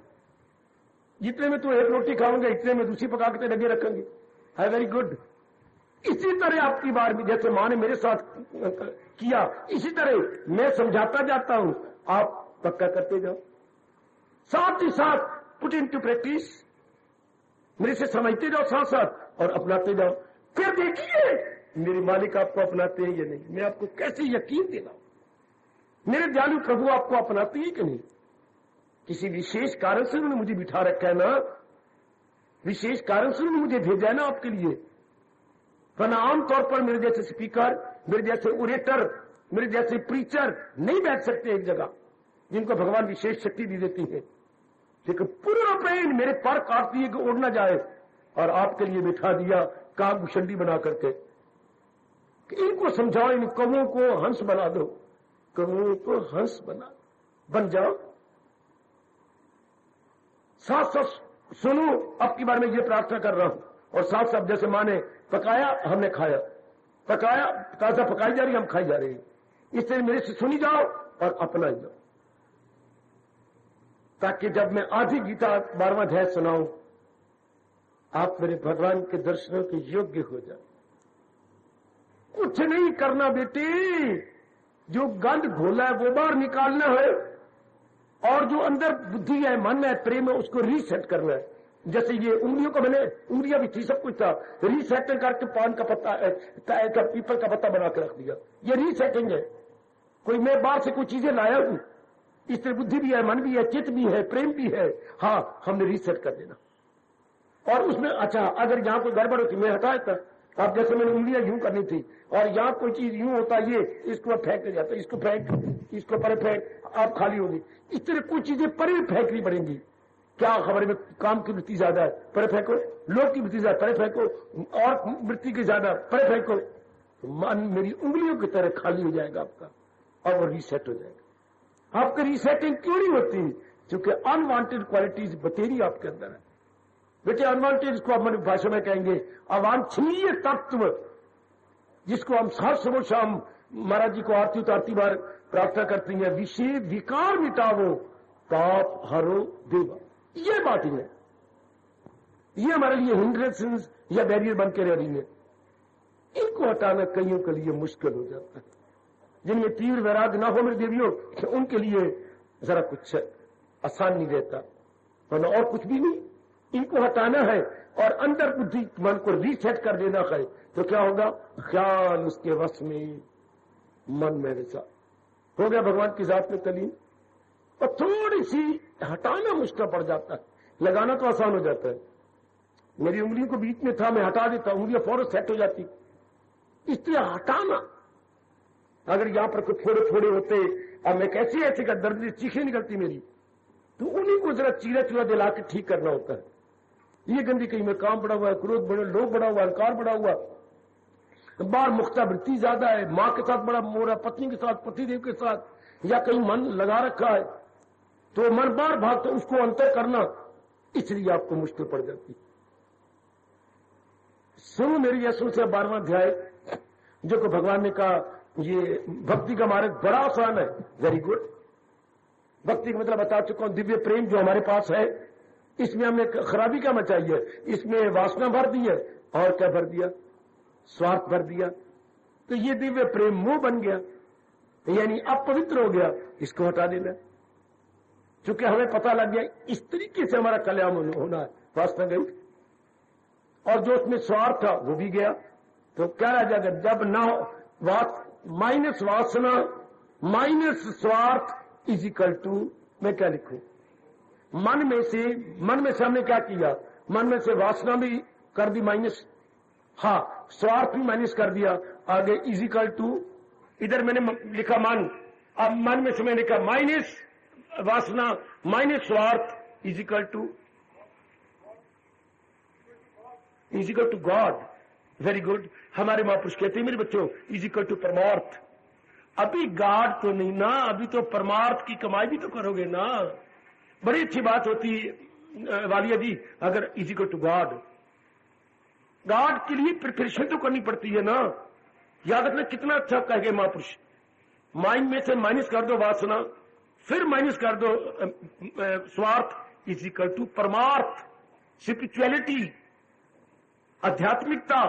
जितने में तू एक रोटी खाऊंगा इतने में दूसरी पका के लगे रखेंगे। है वेरी गुड। इसी तरह आपकी बार भी जैसे माँ ने मेरे साथ किया, इसी तरह मैं समझाता जाता हूं, आप पक्का करते जाओ, साथ ही साथ पुट इनटू प्रैक्टिस, मेरे से समझते जाओ साथ साथ और अपनाते जाओ। फिर देखिए मेरे मालिक आपको अपनाते हैं या नहीं। मैं आपको कैसे यकीन दिलाऊं, मेरे दयालु प्रभु आपको अपनाते हैं कि नहीं। किसी विशेष कारण से उन्होंने मुझे बिठा रखा है ना, विशेष कारण से उन्होंने मुझे भेजा है ना आपके लिए। वरना आमतौर पर मेरे जैसे स्पीकर, मेरे जैसे ओरेटर, मेरे जैसे प्रीचर नहीं बैठ सकते एक जगह, जिनको भगवान विशेष शक्ति दी देती है। लेकिन पूरा ब्रेन मेरे पर काटती है कि उड़ ना जाए, और आपके लिए बिठा दिया काग भूषणी बना करके कि इनको समझाओ, इन कौमों को हंस बना दो, कौमों को हंस बन जाओ। साथ साथ सुनो, अब की बार में ये प्रार्थना कर रहा हूं, और साथ साथ जैसे माँ ने पकाया हमने खाया, पकाया ताजा पकाई जा रही, हम खाई जा रहे हैं, इस तरह मेरे से सुनी जाओ और अपनाई जाओ, ताकि जब मैं आधी गीता 12वां अध्याय सुनाऊं आप मेरे भगवान के दर्शनों के योग्य हो जाए। कुछ नहीं करना बेटी, जो गंद घोला है वो बाहर निकालना है, और जो अंदर बुद्धि है, मन है, प्रेम है, उसको रीसेट करना है। जैसे ये उंगलियों को मैंने, उंगलियां भी थी, सब कुछ था, रीसेटिंग करके पान का पत्ता, पीपल का पत्ता बना के रख दिया। ये रीसेटिंग है। कोई मैं बाहर से कोई चीजें लाया हूं, इसमें बुद्धि भी है, मन भी है, चित्त भी है, प्रेम भी है। हाँ, हमने रीसेट कर देना। और उसमें अच्छा अगर यहां कोई गड़बड़ होती मैं हटा देता। अब जैसे मैंने उंगलियां यूं करनी थी और यहां कोई चीज यूं होता, ये इसको फेंक जाता, इसको फेंक, इसको परे फेंक, आप खाली होगी। इस तरह कुछ चीजें परे फेंकनी पड़ेंगी। क्या खबर में काम की वृत्ति ज्यादा है, परे फेंको। लोग की वृत्ति ज्यादा, परे फेंको। और वृत्ति की ज्यादा, परे फेंको। मन मेरी उंगलियों की तरह खाली हो जाएगा आपका, और वो रीसेट हो जाएगा। आपकी रीसेटिंग क्यों नहीं होती? क्योंकि अनवांटेड क्वालिटीज बतेरी आपके अंदर है। बेटे अनवांटेड को हम भाषा में कहेंगे अवांछनीय तत्व, जिसको हम हर सुबह शाम महाराज जी को आरती उतारती बार प्रार्थना करती हैं, विषय विकार मिटावो पाप हरो देवा। ये बात ही है, ये हमारे लिए हिंड्रेंसेस या बैरियर बन के रह रही है। इनको हटाना कईयों के लिए मुश्किल हो जाता है। जिनमें तीव्र वैराग्य ना हो मेरे देवियों, उनके लिए जरा कुछ आसान नहीं रहता, वरना और कुछ भी नहीं। इनको हटाना है और अंदर बुद्धि मन को रीसेट कर देना है, तो क्या होगा? ख्याल उसके वश में, मन मेरे साथ हो गया भगवान की जात में तलीन। और थोड़ी सी हटाना मुश्किल पड़ जाता है, लगाना तो आसान हो जाता है। मेरी उंगलियों को बीच में था, मैं हटा देता, उंगलियां फौरन सेट हो जाती। इसलिए हटाना, अगर यहां पर कुछ थोड़े थोड़े होते, अब मैं कैसे ऐसे का दर्द चीखें निकलती मेरी, तो उन्हीं को जरा चीरा चूरा दिला के ठीक करना होता है। ये गंदी कहीं में काम बढ़ा हुआ है, क्रोध बड़ा, लोभ बढ़ा हुआ, अहंकार बढ़ा हुआ, बार मुख्ता वृत्ति ज्यादा है, मां के साथ बड़ा मोह है, पत्नी के साथ, पतिदेव के साथ, या कहीं मन लगा रखा है, तो मन बार भागता, उसको अंतर करना इसलिए आपको मुश्किल पड़ जाती। सुनो मेरी यशु से 12वां अध्याय, जो को भगवान ने कहा ये भक्ति का मार्ग बड़ा आसान है। Very good. भक्ति का मतलब बता चुका हूं, दिव्य प्रेम जो हमारे पास है, इसमें हमने खराबी क्या मचाई है? इसमें वासना भर दी है, और क्या भर दिया? स्वार्थ भर दिया। तो ये दिव्य प्रेम मुंह बन गया, यानी अपवित्र हो गया। इसको हटा देना, क्योंकि हमें पता लग गया इस तरीके से हमारा कल्याण होना है। वासना गई, और जो उसमें स्वार्थ था वो भी गया। तो क्या रह जाएगा? जब ना माइनस वासना माइनस स्वार्थ इज इक्वल टू, मैं क्या लिखूं? मन में से हमने क्या किया? मन में से वासना भी कर दी माइनस, हाँ, स्वार्थ भी माइनस कर दिया। आगे इज इक्वल टू, इधर मैंने लिखा मन, अब मन में से मैंने लिखा माइनस वासना माइनस स्वार्थ is equal to God. Very good. हमारे महापुरुष कहते हैं मेरे बच्चों, इज इक्वल टू परमार्थ। अभी गॉड तो नहीं ना, अभी तो परमार्थ की कमाई भी तो करोगे ना। बड़ी अच्छी बात होती वालिया जी, अगर is equal to God, God के लिए प्रिपरेशन तो करनी पड़ती है ना। याद रखना कितना अच्छा कहेंगे महापुरुष, माइंड में से माइनस कर दो वासना, फिर माइनस कर दो स्वार्थ, इज इक्वल टू परमार्थ, स्पिरिचुअलिटी, आध्यात्मिकता।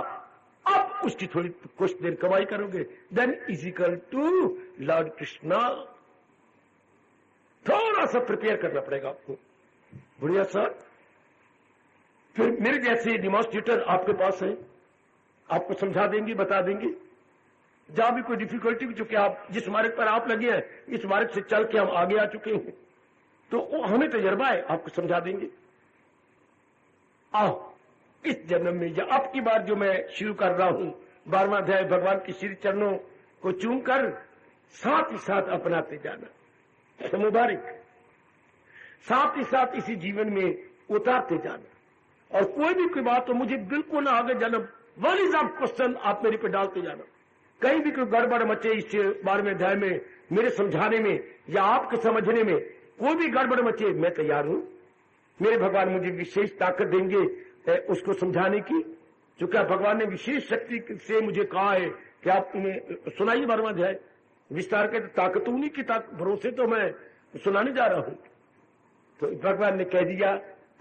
अब उसकी थोड़ी कुछ देर कमाई करोगे, then is equal to lord Krishna. थोड़ा सा प्रिपेयर करना पड़ेगा आपको। बढ़िया सर। फिर मेरे जैसे डिमॉन्स्ट्रेटर आपके पास है, आपको समझा देंगे, बता देंगे। जहां भी कोई डिफिकल्टी, चूंकि आप जिस मार्ग पर आप लगे हैं, इस मार्ग से चल के हम आगे आ चुके हैं, तो हमें तजर्बा है, आपको समझा देंगे। आओ इस जन्म में या अब की बार जो मैं शुरू कर रहा हूं 12वां अध्याय, भगवान के श्री चरणों को चूम कर साथ ही साथ अपनाते जाना, तो मुबारक। साथ ही साथ इसी जीवन में उतारते जाना, और कोई भी कोई बात तो मुझे बिल्कुल ना आगे जन्म वाली सब क्वेश्चन आप मेरे पे डालते जाना। कहीं भी कोई गड़बड़ मचे इस 12वें अध्याय में मेरे समझाने में या आपके समझने में, कोई भी गड़बड़ मचे, मैं तैयार हूं। मेरे भगवान मुझे विशेष ताकत देंगे उसको समझाने की, क्योंकि भगवान ने विशेष शक्ति से मुझे कहा है कि आप उन्हें सुनाइए 12वां अध्याय विस्तार के। ताकत उन्हीं की भरोसे तो मैं सुनाने जा रहा हूं। तो भगवान ने कह दिया,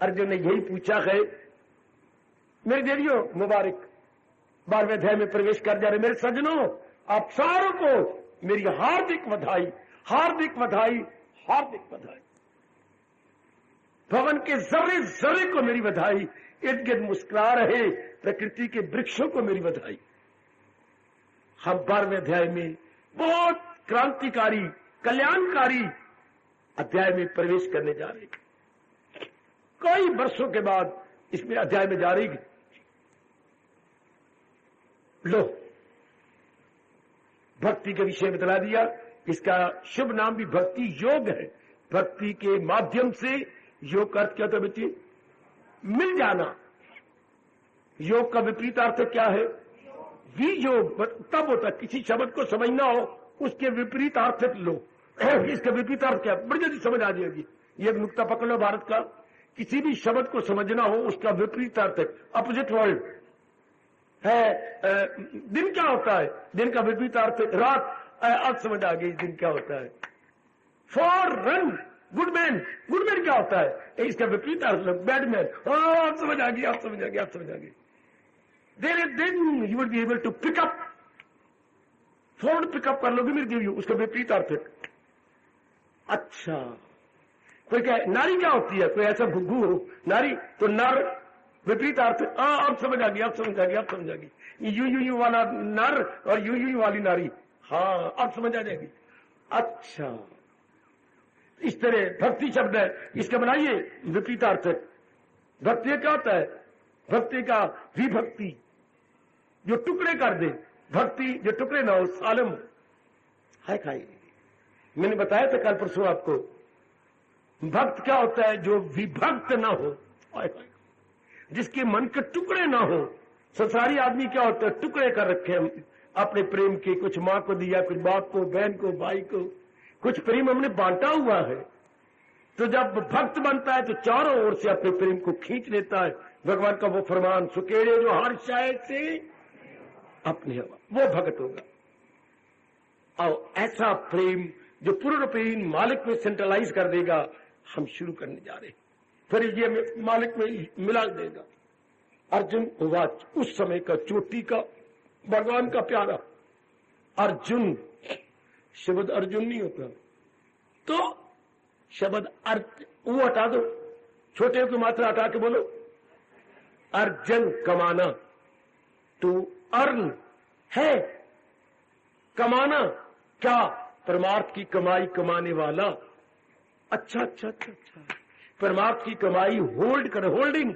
अर्जुन ने यही पूछा है। मेरे देवियों मुबारक, 12वें अध्याय में प्रवेश कर जा रहे मेरे सज्जनों, आप सारों को मेरी हार्दिक बधाई, हार्दिक बधाई, हार्दिक बधाई। भवन के जर्रे जर्रे को मेरी बधाई, इर्द गिर्द मुस्कुरा रहे प्रकृति के वृक्षों को मेरी बधाई। हम 12वें अध्याय में बहुत क्रांतिकारी कल्याणकारी अध्याय में प्रवेश करने जा रहे हैं। कई वर्षों के बाद इसमें अध्याय में जा रही है। लो, भक्ति के विषय बतला दिया। इसका शुभ नाम भी भक्ति योग है। भक्ति के माध्यम से योग का अर्थ क्या होता है बच्चे? मिल जाना। योग का विपरीत अर्थ क्या है? वियोग। तब होता है किसी शब्द को समझना हो उसके विपरीत अर्थ लो। इसका विपरीत अर्थ क्या? बड़ी जल्दी समझ आ जाएगी। ये एक नुक्ता पकड़ लो भारत का। किसी भी शब्द को समझना हो उसका विपरीत अर्थ है, अपोजिट वर्ड है। दिन क्या होता है? दिन का विपरीत अर्थ है रात। अब समझ आ गई दिन क्या होता है। For run, good man. Good man क्या होता है? इसका विपरीत अर्थ बैड मैन। आप समझ आ गई, आप समझ आ गई, आप समझ आ गई। Then you will be able to pick up. Phone pick up कर लोगे मेरे देवी, उसका विपरीत अर्थ है। अच्छा, कोई क्या नारी क्या होती है? कोई ऐसा घुग्गू हो नारी तो नर, विपरीत अर्थ। अब समझ आ गई, अब समझ आ गई, अब समझ आ गई। यू वाला नर और यू वाली नारी। हाँ, अब समझ आ जाएगी। अच्छा, इस तरह भक्ति शब्द है, इसका बनाइए विपरीत अर्थ। भक्ति क्या होता है? भक्ति का विभक्ति, जो टुकड़े कर दे। भक्ति जो टुकड़े ना हो, सालम है खाई। मैंने बताया था कल परसों आपको, भक्त क्या होता है? जो विभक्त ना हो, जिसके मन के टुकड़े ना हो। संसारी आदमी क्या होता है? टुकड़े कर रखे हम अपने प्रेम के। कुछ मां को दिया, कुछ बाप को, बहन को, भाई को, कुछ प्रेम हमने बांटा हुआ है। तो जब भक्त बनता है तो चारों ओर से अपने प्रेम को खींच लेता है। भगवान का वो फरमान, सुकेड़े जो हर शायद से अपने हवा, वो भक्त होगा। और ऐसा प्रेम जो पूर्णपेन मालिक में सेंट्रलाइज कर देगा, हम शुरू करने जा रहे हैं। फिर ये मालिक में मिला देगा। अर्जुन हुआ उस समय का चोटी का भगवान का प्यारा अर्जुन। शब्द अर्जुन नहीं होता तो शब्द अर्थ वो हटा दो, छोटे की मात्रा हटा के बोलो अर्जन, कमाना। टू अर्न है कमाना। क्या? परमार्थ की कमाई कमाने वाला। अच्छा अच्छा अच्छा अच्छा, परमार्थ की कमाई होल्ड कर, होल्डिंग।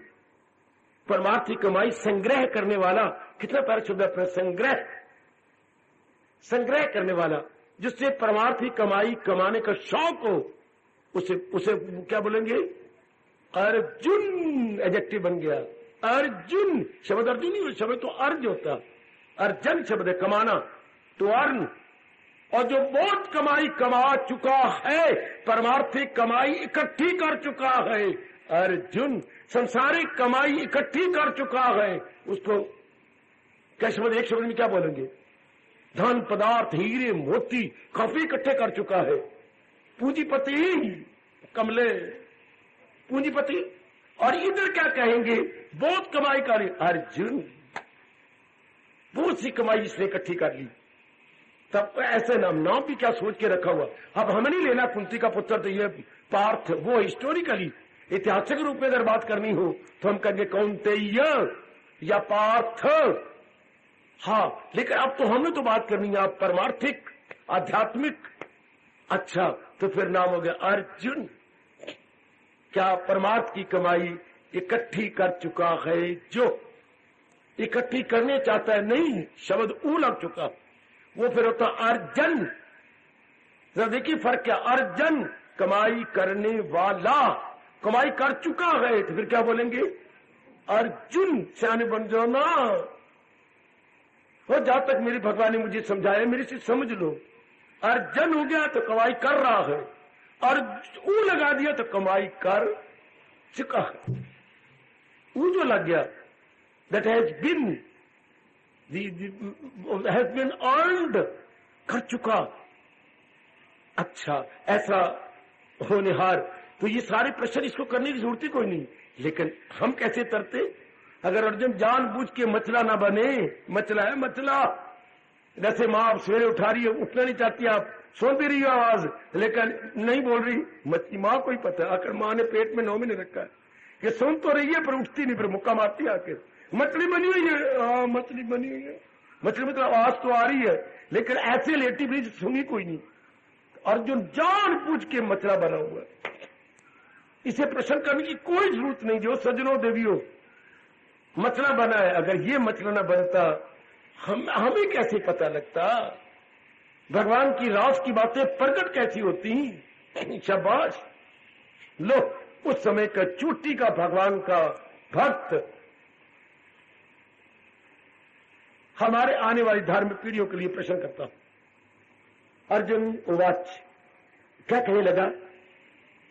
परमार्थ की कमाई संग्रह करने वाला। कितना प्यारा शब्द है संग्रह। संग्रह करने वाला, जिससे परमार्थ की कमाई कमाने का शौक हो, उसे क्या बोलेंगे? अर्जुन। एडजेक्टिव बन गया अर्जुन। शब्द अर्जुन नहीं, शब्द तो अर्ज होता। अर्जन शब्द है कमाना, टू अर्न। और जो बहुत कमाई कमा चुका है, परमार्थिक कमाई इकट्ठी कर चुका है, अर्जुन संसारिक कमाई इकट्ठी कर चुका है, उसको क्या शब्द? एक शब्द में क्या बोलेंगे? धन, पदार्थ, हीरे, मोती, काफी इकट्ठे कर चुका है। पूंजीपति, कमले, पूंजीपति। और इधर क्या कहेंगे? बहुत कमाई कर अर्जुन, बहुत सी कमाई इसने इकट्ठी कर ली। तब ऐसे नाम भी क्या सोच के रखा हुआ। अब हमें नहीं लेना कुंती का पुत्र तो ये पार्थ, वो हिस्टोरिकली ऐतिहासिक रूप में अगर बात करनी हो तो हम कहेंगे कौंतेय या पार्थ। हाँ, लेकिन अब तो हमने तो बात करनी है परमार्थिक, आध्यात्मिक। अच्छा, तो फिर नाम हो गया अर्जुन। क्या? परमार्थ की कमाई इकट्ठी कर चुका है। जो इकट्ठी करने चाहता है, नहीं, शब्द ऊ लग चुका, वो फिर होता अर्जन। जरा देखिए फर्क क्या? अर्जन कमाई करने वाला, कमाई कर चुका है, तो फिर क्या बोलेंगे? अर्जुन। सियाने बन जाओ ना। और जहां तक मेरे भगवान ने मुझे समझाया, मेरे से समझ लो। अर्जन हो गया तो कमाई कर रहा है, और ऊ लगा दिया तो कमाई कर चुका है। ऊ जो लग गया, दैट हैज बीन अर्नड, कर चुका। अच्छा, ऐसा होनहार। तो ये सारे प्रश्न इसको करने की जरूरत ही कोई नहीं। लेकिन हम कैसे तरते? अगर अर्जुन जानबूझ के मचला ना बने, मचला है मचला, जैसे माँ आप सवेरे उठा रही है, उठना नहीं चाहती, आप सुनती रही हो आवाज लेकिन नहीं बोल रही, मछली माँ को ही पता है, आखिर माँ ने पेट में 9 महीने रखा है कि सुन तो रही है पर उठती नहीं, फिर मुक्का मारती है आखिर मछली बनी हुई है। हाँ मछली बनी हुई है, मछली मतलब आवाज तो आ रही है लेकिन ऐसे लेटी भी सुनी कोई नहीं। अर्जुन जान पूछ के मछला बना हुआ है, इसे प्रश्न करने की कोई जरूरत नहीं। जो सज्जनों देवियों मछला बना है, अगर ये मछला न बनता हमें कैसे पता लगता, भगवान की रास की बातें प्रकट कैसी होती। शाबाश। लो उस समय का चोटी का भगवान का भक्त हमारे आने वाली धार्मिक पीढ़ियों के लिए प्रश्न करता हूं। अर्जुन उवाच, क्या कहने लगा,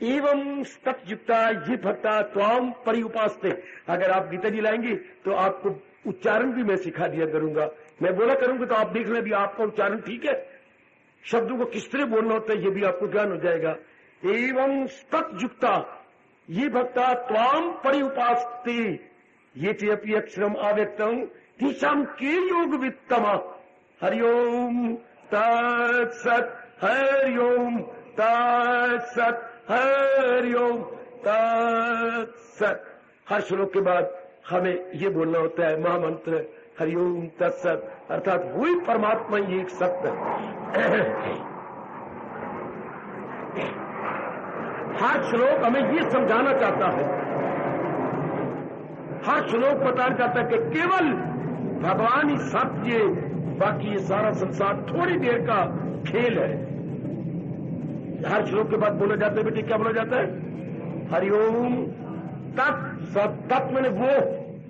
एवं स्तपयुक्ता ये भक्ता त्वाम परिउपास्ते। अगर आप गीता जी लाएंगे तो आपको उच्चारण भी मैं सिखा दिया करूंगा, मैं बोला करूंगा तो आप देख लें भी आपका उच्चारण ठीक है, शब्दों को किस तरह बोलना होता है ये भी आपको ज्ञान हो जाएगा। एवं स्तपयुक्ता ये भक्ता त्वाम परिउपास्ते ये चेपी अक्षरम आव्यक्तम तीसम के योग वित्तम। हरिओम तत्सत, हरिओम तत्सत, हरिओम तत्सत। हर श्लोक के बाद हमें ये बोलना होता है महामंत्र हरिओम तत्सत, अर्थात वही परमात्मा ही एक सत्य है। हर श्लोक हमें ये समझाना चाहता है, हर श्लोक बताना चाहता है कि केवल भगवान ही सत्य, बाकी ये सारा संसार थोड़ी देर का खेल है। हर श्लोक के बाद बोला जाता है बेटे, क्या बोला जाता है, हरिओम तत् सत। तत् मैंने वो,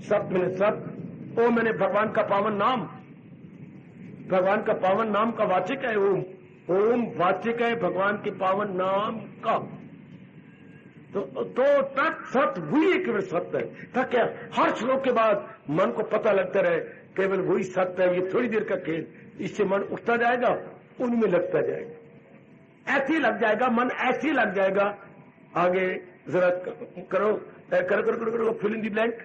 सत मैंने सत, ओ मैंने भगवान का पावन नाम, भगवान का पावन नाम का वाचक है ओम, ओम वाचक है भगवान के पावन नाम का। तो तत् सत वही एक सत्य है, ताकि हर श्लोक के बाद मन को पता लगता रहे केवल वही सत्य है, ये थोड़ी देर का खेल। इससे मन उठता जाएगा, उनमें लगता जाएगा, ऐसे लग जाएगा मन, ऐसे लग जाएगा। आगे जरा करो करो फिल इन दी ब्लैंक,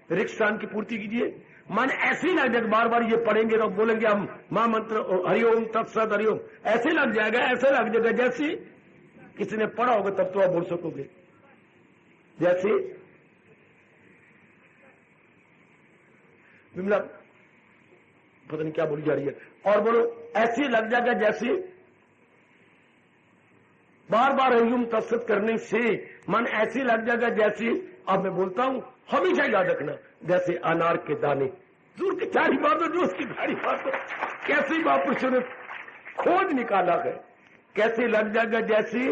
रिक्त स्थान की पूर्ति कीजिए। मन ऐसे ही लग जाएगा, बार बार ये पढ़ेंगे और बोलेंगे हम महामंत्र हरिओम तत्सत हरिओम, ऐसे लग जाएगा, ऐसे लग जाएगा जैसे किसी ने पढ़ा होगा तब तो आप बोल सकोगे। जैसे विमला पता नहीं क्या बोली जा रही है, और बोलो ऐसे लग जाएगा जैसे बार बार हरिओम तत्सत करने से मन ऐसे लग जाएगा जैसे, अब मैं बोलता हूं हमेशा याद रखना, जैसे अनार के दाने, दूर की चारी बात हो, जो उसकी सारी बात हो, कैसे महापुरुषों ने खोज निकाला है, कैसे लग जाएगा जैसे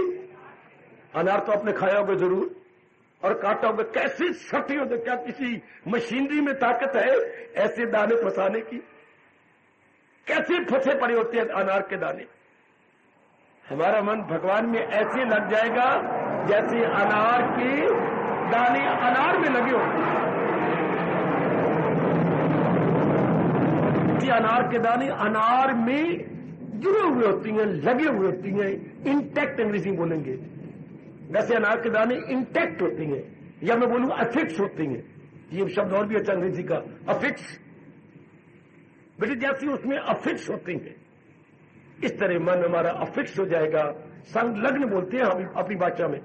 अनार तो आपने खाया होगा जरूर और काटा होगा, कैसे सटी होते, क्या किसी मशीनरी में ताकत है ऐसे दाने फंसाने की, कैसे फंसे पड़े होते हैं अनार के दाने। हमारा मन भगवान में ऐसे लग जाएगा जैसे अनार के दाने अनार में लगे होते हैं, अनार के दाने अनार में जुड़े हुए होती हैं, लगे हुए होती हैं, इंटैक्ट अंग्रेजी बोलेंगे, वैसे अनार के दाने इंटैक्ट होती हैं, या मैं बोलूं अफिक्स होती हैं, ये शब्द और भी अच्छा अंग्रेजी का, अफिक्स बेटे, जैसी उसमें अफिक्स होती हैं, इस तरह मन हमारा अफिक्स हो जाएगा, संलग्न बोलते हैं हम अपनी भाषा में,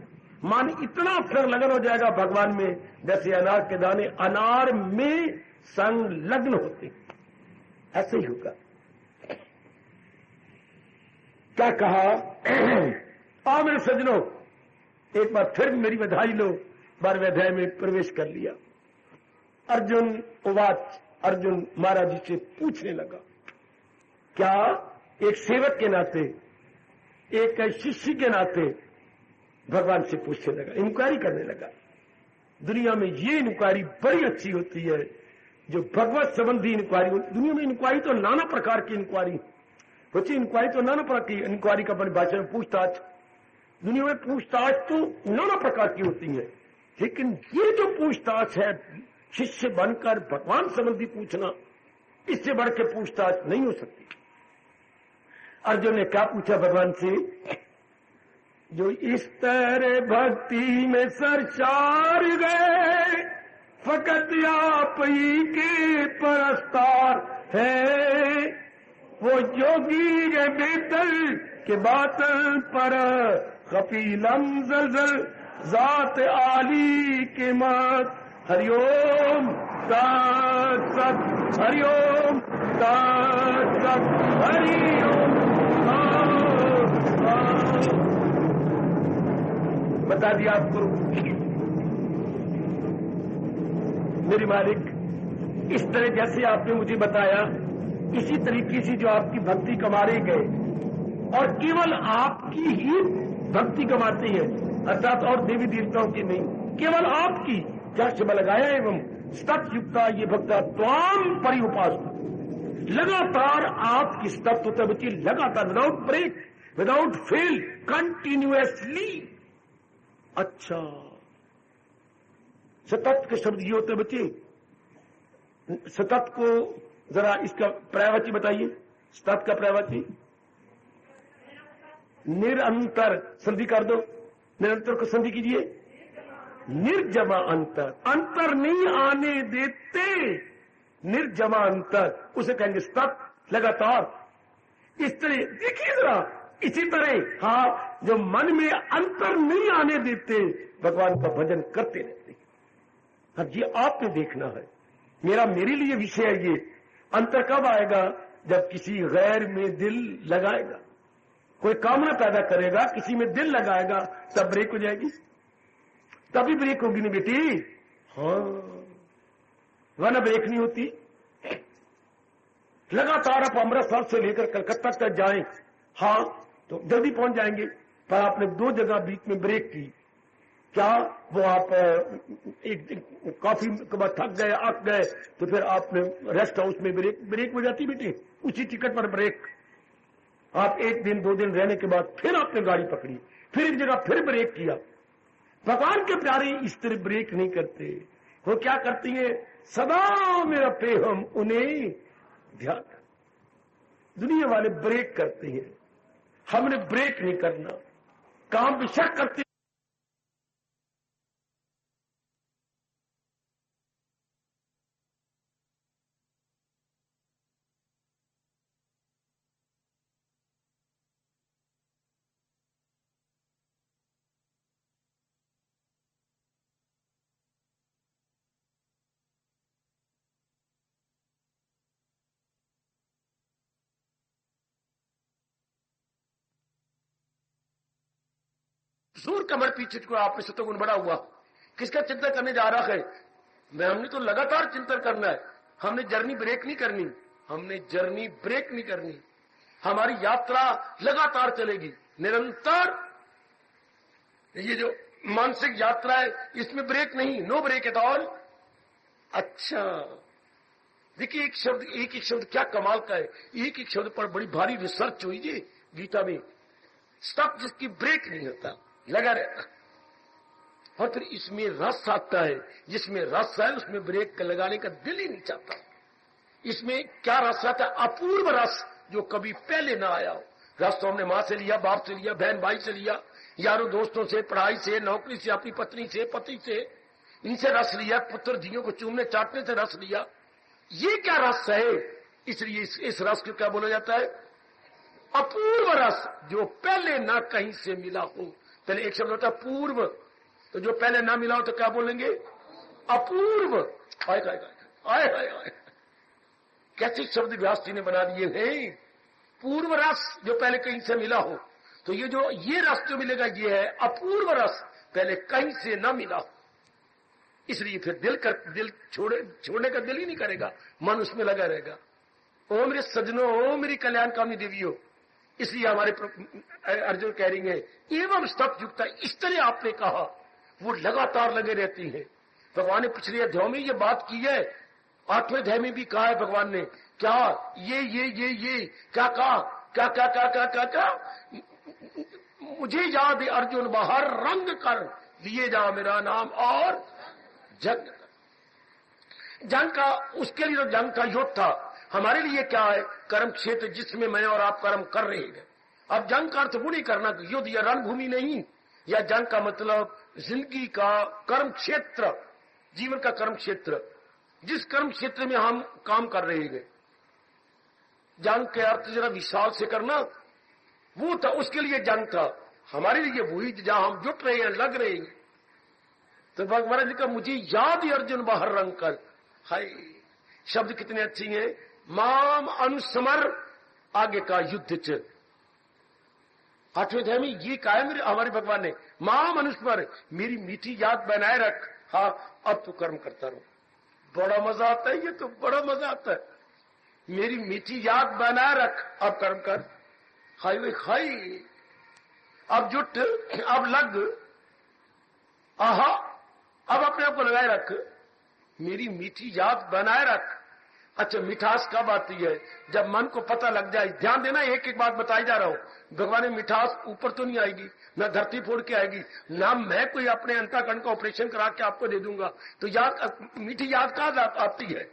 मन इतना संलग्न हो जाएगा भगवान में जैसे अनार के दाने अनार में संलग्न होते हैं, ऐसे ही होगा। क्या कहा, आओ मेरे सज्जनों, एक बार फिर मेरी बधाई लो, 12वें अध्याय में प्रवेश कर लिया। अर्जुन उवाच, अर्जुन महाराज जी से पूछने लगा, क्या एक सेवक के नाते, एक शिष्य के नाते भगवान से पूछने लगा, इंक्वायरी करने लगा। दुनिया में ये इंक्वायरी बड़ी अच्छी होती है, जो भगवत संबंधी इंक्वायरी होती। दुनिया में इंक्वायरी तो नाना प्रकार की इंक्वायरी होती, इंक्वायरी तो नाना प्रकार की इंक्वायरी का अपनी भाषा में पूछताछ, दुनिया में पूछताछ तो नाना प्रकार की होती है, लेकिन ये जो पूछताछ है शिष्य बनकर भगवान संबंधी पूछना, इससे बढ़ के पूछताछ नहीं हो सकती। अर्जुन ने क्या पूछा भगवान से, जो इस तरह भक्ति में सरचार गए, फकत आप ही के परस्तार है, वो योगी है बेदल के बातल पर कपीलम जलजल जात आली के मत। हरिओम तत्सत, हरिओम तत्सत, हरिओम तत्सत। बता दिया आपको मेरे मालिक, इस तरह जैसे आपने मुझे बताया इसी तरीके से जो आपकी भक्ति कमारे गए और केवल आपकी ही भक्ति कमाती है, अर्थात और देवी देवताओं की नहीं, केवल आपकी जब लगाया एवं स्तत युक्ता ये भक्ता त्वाम परि उपासना, लगातार आपकी स्तत होता बच्ची, लगातार without break without fail continuously. अच्छा, सतत के शब्द ये होते बच्चे, सतत को जरा इसका पर्यायवाची बताइए। सतत का पर्यायवाची निरंतर, संधि कर दो, निरंतर को संधि कीजिए। निर्जमा अंतर, अंतर नहीं आने देते, निर्जमा अंतर, उसे कहेंगे सतत, लगातार। इस तरह देखिए जरा, इसी तरह हाँ, जो मन में अंतर नहीं आने देते भगवान का भजन करते रहते। अब ये आपने देखना है, मेरे लिए विषय है ये। अंतर कब आएगा? जब किसी गैर में दिल लगाएगा, कोई कामना पैदा करेगा, किसी में दिल लगाएगा, तब ब्रेक हो जाएगी, तभी ब्रेक होगी नहीं बेटी। हाँ, वरना ब्रेक नहीं होती। लगातार आप अमृतसर से लेकर कलकत्ता तक जाएं, हाँ तो जल्दी पहुंच जाएंगे, पर आपने 2 जगह बीच में ब्रेक की। क्या वो आप एक कॉफी के बाद थक गए, अक गए, तो फिर आपने रेस्ट हाउस में ब्रेक हो जाती बेटी, उसी टिकट पर ब्रेक। आप 1 दिन 2 दिन रहने के बाद फिर आपने गाड़ी पकड़ी, फिर एक जगह फिर ब्रेक किया। भगवान के प्यारे इस तरह ब्रेक नहीं करते। वो क्या करती है? सदा मेरा प्रेम उन्हें ध्यान। दुनिया वाले ब्रेक करते हैं, हमने ब्रेक नहीं करना, काम बेशक करते। सूर कमर पीछे को आपने सतोगुण बड़ा हुआ, किसका चिंतन करने जा रहा है? हमने तो लगातार चिंतन करना है, हमने जर्नी ब्रेक नहीं करनी, हमने जर्नी ब्रेक नहीं करनी, हमारी यात्रा लगातार चलेगी, निरंतर। ये जो मानसिक यात्रा है इसमें ब्रेक नहीं, नो ब्रेक एट ऑल। अच्छा देखिए, एक एक शब्द क्या कमाल का है। एक एक शब्द पर बड़ी भारी रिसर्च हुई जी गीता में। स्टॉप जिसकी ब्रेक नहीं होता, लगा रहता, और फिर इसमें रस आता है, जिसमें रस है उसमें ब्रेक लगाने का दिल ही नहीं चाहता। इसमें क्या रस आता है? अपूर्व रस, जो कभी पहले ना आया हो। रस तो हमने मां से लिया, बाप से लिया, बहन भाई से लिया, यारों दोस्तों से, पढ़ाई से, नौकरी से, अपनी पत्नी से, पति से, इनसे रस लिया, पुत्र धियों को चूमने चाटने से रस लिया। ये क्या रस है? इसलिए इस रस को क्या बोला जाता है? अपूर्व रस, जो पहले ना कहीं से मिला हो। पहले एक शब्द होता है पूर्व, तो जो पहले ना मिला हो तो क्या बोलेंगे? अपूर्व। आए आए आए आए आए, कैसे शब्द व्यास जी ने बना दिए हैं। पूर्व रस, जो पहले कहीं से मिला हो, तो ये रस जो मिलेगा ये है अपूर्व रस, पहले कहीं से ना मिला। इसलिए फिर दिल छोड़ने का दिल ही नहीं करेगा, मन उसमें लगा रहेगा। ओ मेरे सजनों, ओ मेरी कल्याणकामी देवियों, इसलिए हमारे अर्जुन कह रही है एवं स्तप युक्ता, इस तरह आपने कहा, वो लगातार लगे रहती है। भगवान ने पिछले अध्याय में ये बात की है, 8वें अध्याय में भी कहा है भगवान ने। क्या ये क्या कहा? क्या मुझे याद है अर्जुन, बाहर रंग कर लिए जा मेरा नाम और जंग का, उसके लिए तो जंग का युद्ध था। हमारे लिए क्या है? कर्म क्षेत्र, जिसमें मैं और आप कर्म कर रहे हैं। अब जंग का अर्थ वो नहीं करना युद्ध या रणभूमि नहीं, या जंग का मतलब जिंदगी का कर्म क्षेत्र, जीवन का कर्म क्षेत्र, जिस कर्म क्षेत्र में हम काम कर रहे हैं। जंग के अर्थ जरा विशाल से करना, वो था, उसके लिए जंग था। हमारे लिए वही जहां हम जुट रहे हैं, लग रहे हैं। तो भगवान जी का मुझे याद ही अर्जुन बाहर रंग कर, हाय शब्द कितने अच्छे हैं। माम अनुस्मर, आगे का युद्ध च 8वें अध्याय में ये कहा है मेरे हमारे भगवान ने, माम अनुस्मर, मेरी मीठी याद बनाए रख। हाँ अब तो कर्म करता रहो। बड़ा मजा आता है, ये तो बड़ा मजा आता है। मेरी मीठी याद बनाए रख, अब कर्म कर। हाय वे हाय, अब जुट, अब लग, आहा, अब अपने आप को लगाए रख, मेरी मीठी याद बनाए रख। अच्छा, मिठास कब आती है? जब मन को पता लग जाए। ध्यान देना, एक एक बात बताई जा रहा हूं। भगवान ने मिठास ऊपर तो नहीं आएगी, ना धरती फोड़ के आएगी, ना मैं कोई अपने अंतःकरण का ऑपरेशन करा के आपको दे दूंगा। तो याद, मीठी याद कहां आती है?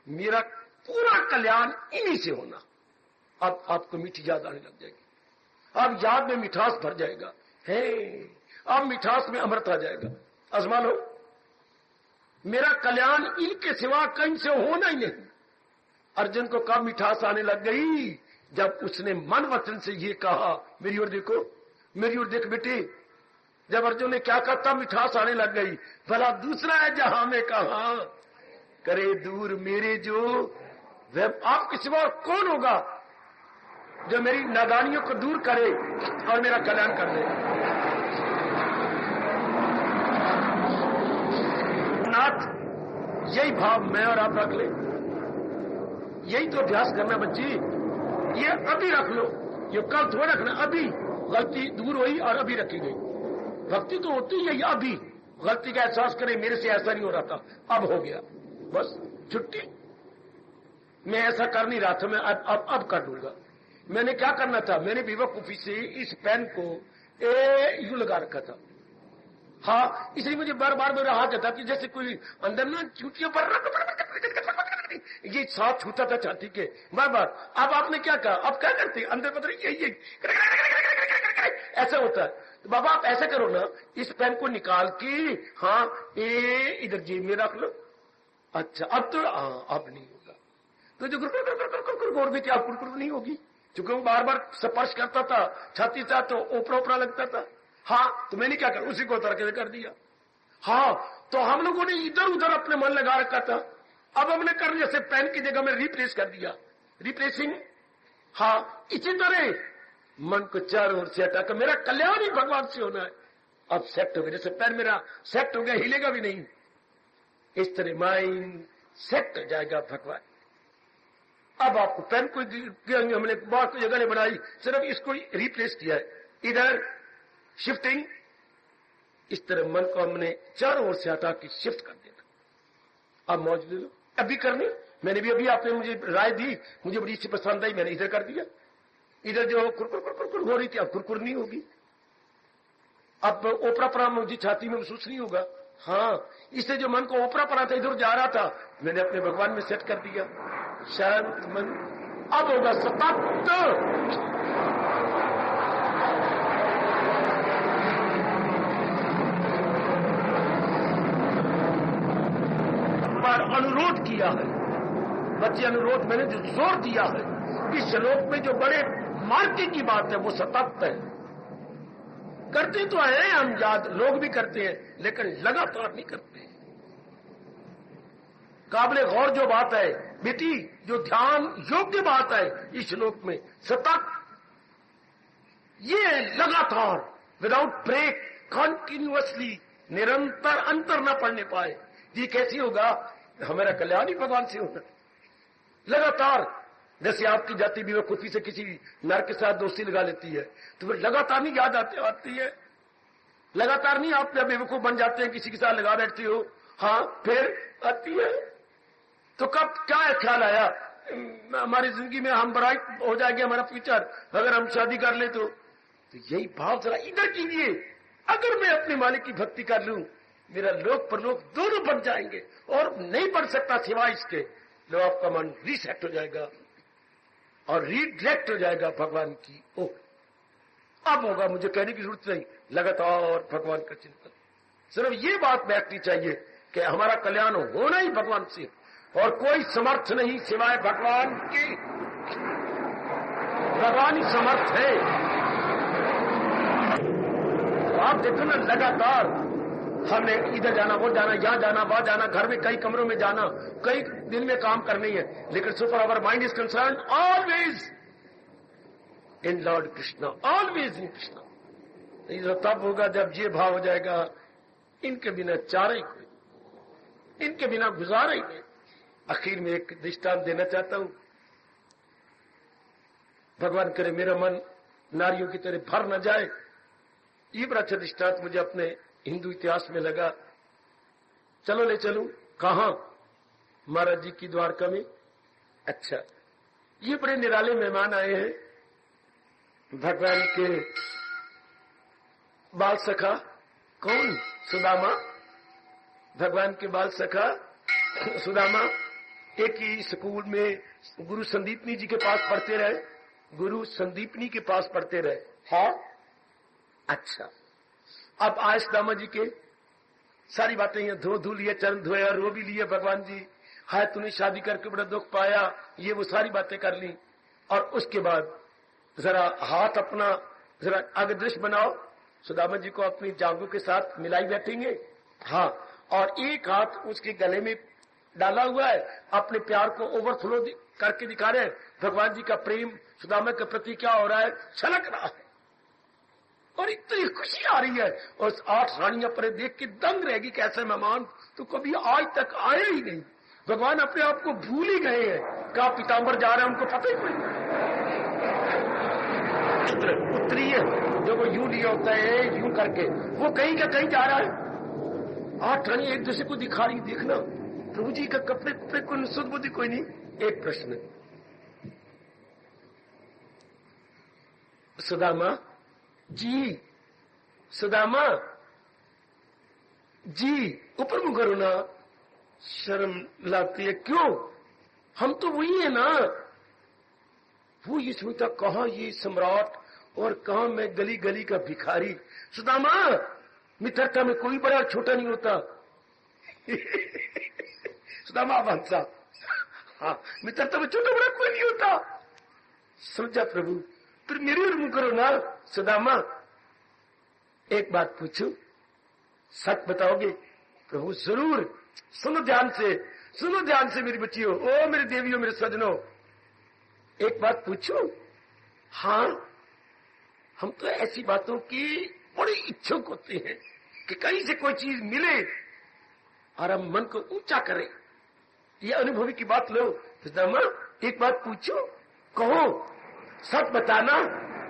मेरा पूरा कल्याण इन्हीं से होना। अब आपको मीठी याद आने लग जाएगी, अब याद में मिठास भर जाएगा है, अब मिठास में अमृत आ जाएगा। आजमा लो, मेरा कल्याण इनके सिवा कहीं से होना ही नहीं। अर्जुन को कब मिठास आने लग गई? जब उसने मन वचन से ये कहा, मेरी ओर देखो, मेरी ओर देख बेटे। जब अर्जुन ने क्या कहा तब मिठास आने लग गई। भला दूसरा है जहां में कहा करे दूर मेरे जो, वह आपके सिवा कौन होगा जो मेरी नादानियों को दूर करे और मेरा कल्याण कर दे। नाथ, यही भाव मैं और आप रख ले, यही तो अभ्यास करना बच्ची। ये अभी रख लो, ये कल थोड़ा रखना। अभी गलती दूर हुई और अभी रखी गई। भक्ति तो होती है यही, अभी गलती का एहसास करे, मेरे से ऐसा नहीं हो रहा था, अब हो गया, बस छुट्टी। मैं ऐसा कर नहीं रहा था, मैं अब कर लूंगा। मैंने क्या करना था? मैंने बेवकूफी से इस पेन को यूं लगा रखा था। हाँ, इसलिए मुझे बार बार मेरा हाथ जाता कि जैसे कोई अंदर ना चूटियों पर ये साथ छूता था छाती के बार बार। अब आपने क्या कहा? अब क्या करते? अंदर पता नहीं ये ऐसा होता है। तो बाबा आप ऐसा करो ना, इस पेन को निकाल के हाँ इधर जेब में रख लो। अच्छा अब तो अब नहीं होगा। तो जो गुरगुर भी थी, अब गुरगुर नहीं होगी, क्योंकि वो बार बार स्पर्श करता था छाती से, तो ओपरा ओपरा लगता था। हाँ, तो मैंने क्या कर, उसी को उतर के कर दिया। हाँ, तो हम लोगों ने इधर उधर अपने मन लगा रखा था, अब हमने कर जैसे पेन की जगह में रिप्लेस कर दिया, रिप्लेसिंग। हाँ, इसी तरह मन को चारों ओर से हटाकर मेरा कल्याण ही भगवान से होना है। अब सेट हो गया, जैसे पेन मेरा सेट हो गया, हिलेगा भी नहीं। इस तरह माइंड सेट हो जाएगा भगवान। अब आपको पेन को हमने बहुत जगह ने बनाई, सिर्फ इसको रिप्लेस किया है, इधर शिफ्टिंग। इस तरह मन को हमने चारों ओर से हटा के शिफ्ट कर देना। अब मौज ले लो, अभी करनी। मैंने भी अभी आपने मुझे राय दी, मुझे बड़ी अच्छी पसंद आई, मैंने इधर कर दिया। इधर जो कुरकुर हो रही थी, अब कुरकुर नहीं होगी। अब ओपरा परा मुझे छाती में महसूस नहीं होगा। हाँ, इससे जो मन को ओपरा परा था, इधर जा रहा था, मैंने अपने भगवान में सेट कर दिया। शांत मन अब होगा सतत। अनुरोध किया है बच्चे, अनुरोध मैंने जो जोर दिया है इस श्लोक में, जो बड़े मार्के की बात है वो सतत है। करते तो है हम, याद लोग भी करते हैं, लेकिन लगातार नहीं करते। काबिले गौर जो बात है बेटी, जो ध्यान योग्य बात है इस श्लोक में, सतत, ये लगातार, विदाउट ब्रेक, कॉन्टिन्यूअसली, निरंतर अंतर न पड़ने पाए। ये कैसे होगा? हमारा कल्याण ही भगवान से होना। लगातार, जैसे आपकी जाति बेवकूफी से किसी नर के साथ दोस्ती लगा लेती है, तो फिर लगातार नहीं याद आती है, लगातार नहीं आप बेवकूफ बन जाते हैं, किसी के साथ लगा बैठते हो, हाँ फिर आती है। तो कब क्या ख्याल आया हमारी जिंदगी में, हम ब्राइट हो जाएंगे, हमारा फ्यूचर, अगर हम शादी कर ले तो यही भाव जरा इधर कीजिए। अगर मैं अपने मालिक की भक्ति कर लूं, मेरा लोक परलोक दोनों बन जाएंगे, और नहीं बन सकता सिवाय इसके, लो आपका मन रीसेट हो जाएगा और रीडायरेक्ट हो जाएगा भगवान की ओर। अब होगा, मुझे कहने की जरूरत नहीं, लगातार भगवान का चिंतन। सिर्फ ये बात बैठनी चाहिए कि हमारा कल्याण होना ही भगवान से, और कोई समर्थ नहीं सिवाय भगवान के। भगवान ही समर्थ है। आप देखो ना, लगातार हमने इधर जाना, वो जाना, यहां जाना, वहां जाना, घर में कई कमरों में जाना, कई दिन में काम करनी है, लेकिन so for our mind is concern always in lord Krishna, always in Krishna. ये तब होगा जब ये भाव हो जाएगा, इनके बिना चारा ही कोई, इनके बिना गुजारा ही नहीं। आखिर में एक दृष्टांत देना चाहता हूं। भगवान करे मेरा मन नारियों की तरह भर न जाए। ये बड़ा अच्छा दृष्टांत मुझे अपने हिंदू इतिहास में लगा। चलो ले चलूं, कहां? महाराज जी की द्वारका में। अच्छा, ये बड़े निराले मेहमान आए हैं, भगवान के बाल सखा। कौन? सुदामा। भगवान के बाल सखा सुदामा एक ही स्कूल में गुरु संदीपनी जी के पास पढ़ते रहे, गुरु संदीपनी के पास पढ़ते रहे। हाँ, अच्छा। अब आए सुदामा जी के सारी बातें ये धो लिए, चरण धोए और रो भी लिए। भगवान जी, हाय तूने शादी करके बड़ा दुख पाया, ये वो सारी बातें कर ली। और उसके बाद जरा हाथ अपना जरा आगे दृश्य बनाओ, सुदामा जी को अपनी जांघों के साथ मिलाई बैठेंगे। हाँ, और एक हाथ उसके गले में डाला हुआ है, अपने प्यार को ओवरफ्लो करके दिखा रहे हैं। भगवान जी का प्रेम सुदामा के प्रति क्या हो रहा है, छलक रहा है। और इतनी खुशी आ रही है, और 8 रानियां परे देख के दंग रहेगी, कैसे मेहमान तो कभी आज तक आए ही नहीं। भगवान अपने आप को भूल ही गए हैं। कहा पीताम्बर जा रहे हैं, उनको पता ही नहीं। उत्तरी है जो वो यूं लिया होता है, यूं करके वो कहीं का कहीं जा रहा है। 8 रानियां एक दूसरे को दिखा रही, देखना प्रभु जी का कपड़े कपड़े कोई सुध बुद्धि कोई नहीं। एक प्रश्न, सुदामा जी, सुदामा जी ऊपर मुंह करो ना, शर्म लाती है। क्यों? हम तो वही है ना। वो ये सोचता कहां ये सम्राट और कहां मैं गली गली का भिखारी। सुदामा, मित्रता में कोई बड़ा छोटा नहीं होता। सुदामा हंसा, हाँ, मित्रता में छोटा बड़ा कोई नहीं होता। समझा प्रभु? फिर मेरी ओर मुंह करो ना। सुदामा, एक बात पूछूं, सच बताओगे? प्रभु जरूर, सुनो ध्यान से, सुनो ध्यान से मेरी बच्चियों, ओ मेरी देवियों, मेरे सजनों, एक बात पूछूं? हाँ, हम तो ऐसी बातों की बड़ी इच्छुक होते हैं कि कहीं से कोई चीज मिले और हम मन को ऊंचा करें। ये अनुभवी की बात लो। सुदामा, एक बात पूछो, कहो, सच बताना।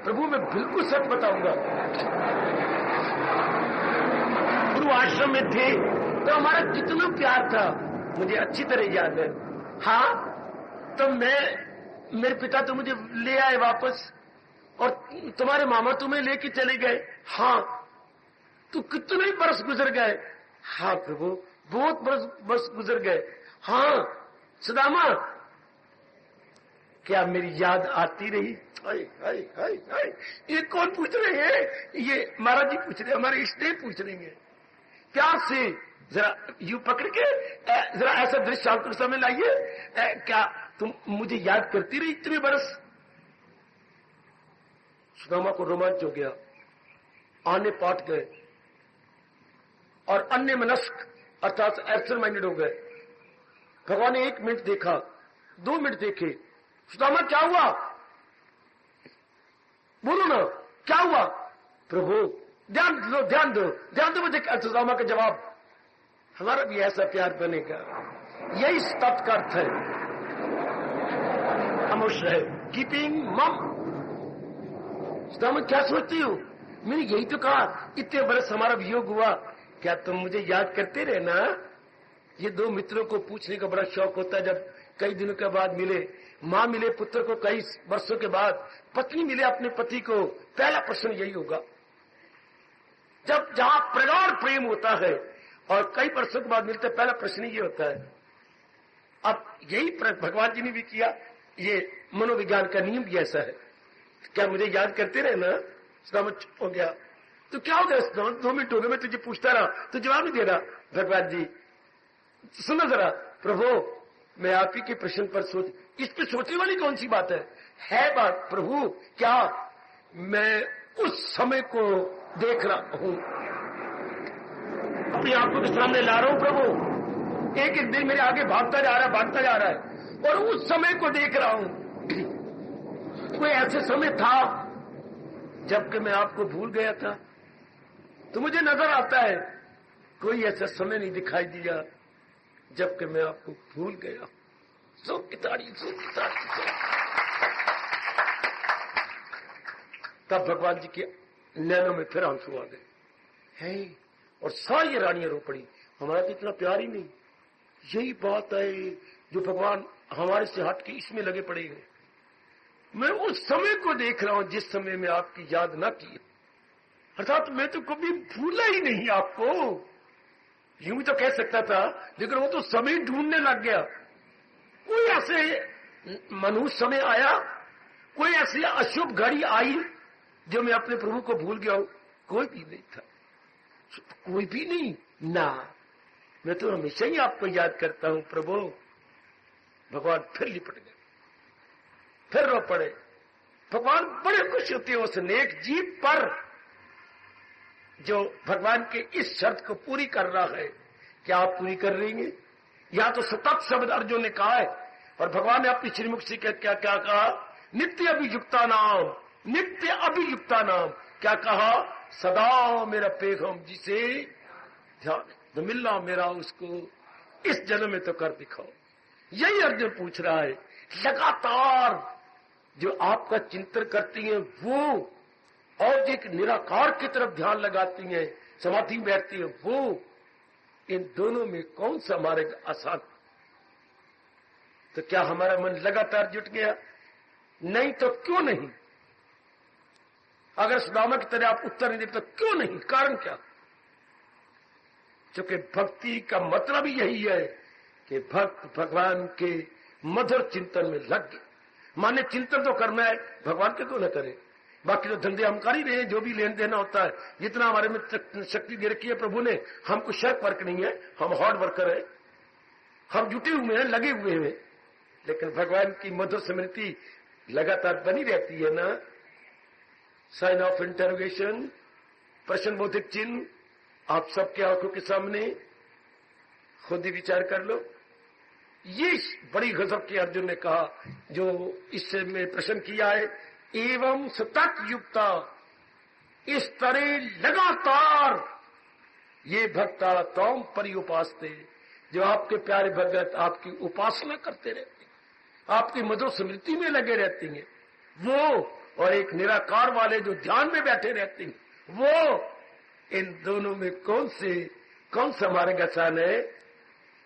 प्रभु मैं बिल्कुल सच बताऊंगा। गुरु आश्रम में थे तो हमारा कितना प्यार था, मुझे अच्छी तरह याद है। हाँ, तो मेरे पिता तो मुझे ले आए वापस, और तुम्हारे मामा तुम्हें लेके चले गए। हाँ, तो कितने ही बरस गुजर गए। हाँ प्रभु, बहुत बरस गुजर गए। हाँ सुदामा, क्या मेरी याद आती रही? हाय हाय हाय हाय, ये कौन पूछ रहे हैं? ये महाराज जी पूछ रहे, हमारे इष्टदेव पूछ रहे हैं। प्यार से जरा यूं पकड़ के जरा ऐसा दृश्य शांत समय लाइए। क्या तुम मुझे याद करती रही इतने बरस? सुदामा को रोमांच हो गया, आने पाट गए और अन्य मनस्क अर्थात एब्सेंट माइंडेड हो गए। भगवान ने 1 मिनट देखा, 2 मिनट देखे। सुदामा क्या हुआ? बोलो ना, क्या हुआ? प्रभु ध्यान दो, ध्यान दो, ध्यान दो मुझे। सुदामा का जवाब, हमारा भी ऐसा प्यार बनेगा। यही तत्व का अर्थ है, खामोश रहे, कीपिंग मम। सुदामा क्या सोचती हो? मैंने यही तो कहा, इतने बरस हमारा वियोग हुआ, क्या तुम मुझे याद करते रहे ना? ये 2 मित्रों को पूछने का बड़ा शौक होता है जब कई दिनों के बाद मिले। मां मिले पुत्र को कई वर्षों के बाद, पत्नी मिले अपने पति को, पहला प्रश्न यही होगा। जब जहां प्रगाढ़ प्रेम होता है और कई वर्षों के बाद मिलते, पहला प्रश्न ये होता है। अब यही भगवान जी ने भी किया। ये मनोविज्ञान का नियम भी ऐसा है। क्या मुझे याद करते रहे ना? सुदामा चुप हो गया। तो क्या हो गया? 2 मिनट हो गए, मैं तुझे पूछता रहा, तो जवाब नहीं दे रहा। भगवान जी सुनो जरा, प्रभु मैं आप ही के प्रश्न पर सोच, इस पे सोचने वाली कौन सी बात है बात। प्रभु क्या मैं उस समय को देख रहा हूं, अपनी आंखों के सामने ला रहा हूं प्रभु, एक एक दिन मेरे आगे भागता जा रहा है और उस समय को देख रहा हूं। कोई ऐसे समय था जबकि मैं आपको भूल गया था, तो मुझे नजर आता है कोई ऐसा समय नहीं दिखाई दिया जबकि मैं आपको भूल गया। सो की ताड़ी। तब भगवान जी के नैनों में फिर आंसू आ गए हैं और सारी रानियां रो पड़ी, हमारा तो इतना प्यार ही नहीं। यही बात है जो भगवान हमारे से हट के इसमें लगे पड़े हैं। मैं उस समय को देख रहा हूं जिस समय में आपकी याद ना की, अर्थात मैं तो कभी भूला ही नहीं आपको। यूं भी तो कह सकता था, लेकिन वो तो समय ढूंढने लग गया। कोई ऐसे मनुष्य समय आया, कोई ऐसी अशुभ घड़ी आई जो मैं अपने प्रभु को भूल गया हूं? कोई भी नहीं था, कोई भी नहीं ना। मैं तो हमेशा ही आपको याद करता हूं प्रभु। भगवान फिर लिपट गए, फिर रो पड़े। भगवान बड़े खुश होते हैं उस नेक जीव पर जो भगवान के इस शर्त को पूरी कर रहा है। क्या आप पूरी कर रही हैं? या तो सतत शब्द अर्जुन ने कहा है और भगवान ने अपनी श्रीमुख से क्या क्या कहा? नित्य अभियुक्ता नाम, नित्य अभियुक्ता नाम। क्या कहा? सदा मेरा पेगम जिसे ध्यान तो मिलना मेरा उसको इस जन्म में तो कर दिखाओ। यही अर्जुन पूछ रहा है। लगातार जो आपका चिंतन करती हैं वो और एक निराकार की तरफ ध्यान लगाती हैं, समाधि में बैठती है वो, इन दोनों में कौन सा मार्ग आसान? तो क्या हमारा मन लगातार जुट गया? नहीं तो क्यों नहीं? अगर सुदामा की तरह आप उत्तर नहीं देते तो क्यों नहीं? कारण क्या? क्योंकि भक्ति का मतलब ही यही है कि भक्त भगवान के मधुर चिंतन में लग गए। माने चिंतन तो करना है, भगवान के क्यों न करे? बाकी तो धंधे हम कर ही रहे हैं, जो भी लेन देना होता है। जितना हमारे में शक्ति दे रखी है प्रभु ने, हमको शर्क वर्क नहीं है, हम हार्ड वर्कर है, हम जुटे हुए हैं, लगे हुए हैं। लेकिन भगवान की मधुर स्मृति लगातार बनी रहती है ना। साइन ऑफ इंटरोगेशन, प्रश्नबोधिक चिन्ह आप सबके आंखों के सामने, खुद ही विचार कर लो। ये बड़ी गजब की अर्जुन ने कहा जो इससे में प्रश्न किया है। एवं सतत युक्ता, इस तरह लगातार ये भक्ता तौम परि उपासते, जो आपके प्यारे भगत आपकी उपासना करते रहते हैं, आपकी मधुर स्मृति में लगे रहती हैं वो, और एक निराकार वाले जो ध्यान में बैठे रहते हैं वो, इन दोनों में कौन सा मार्ग आसान है?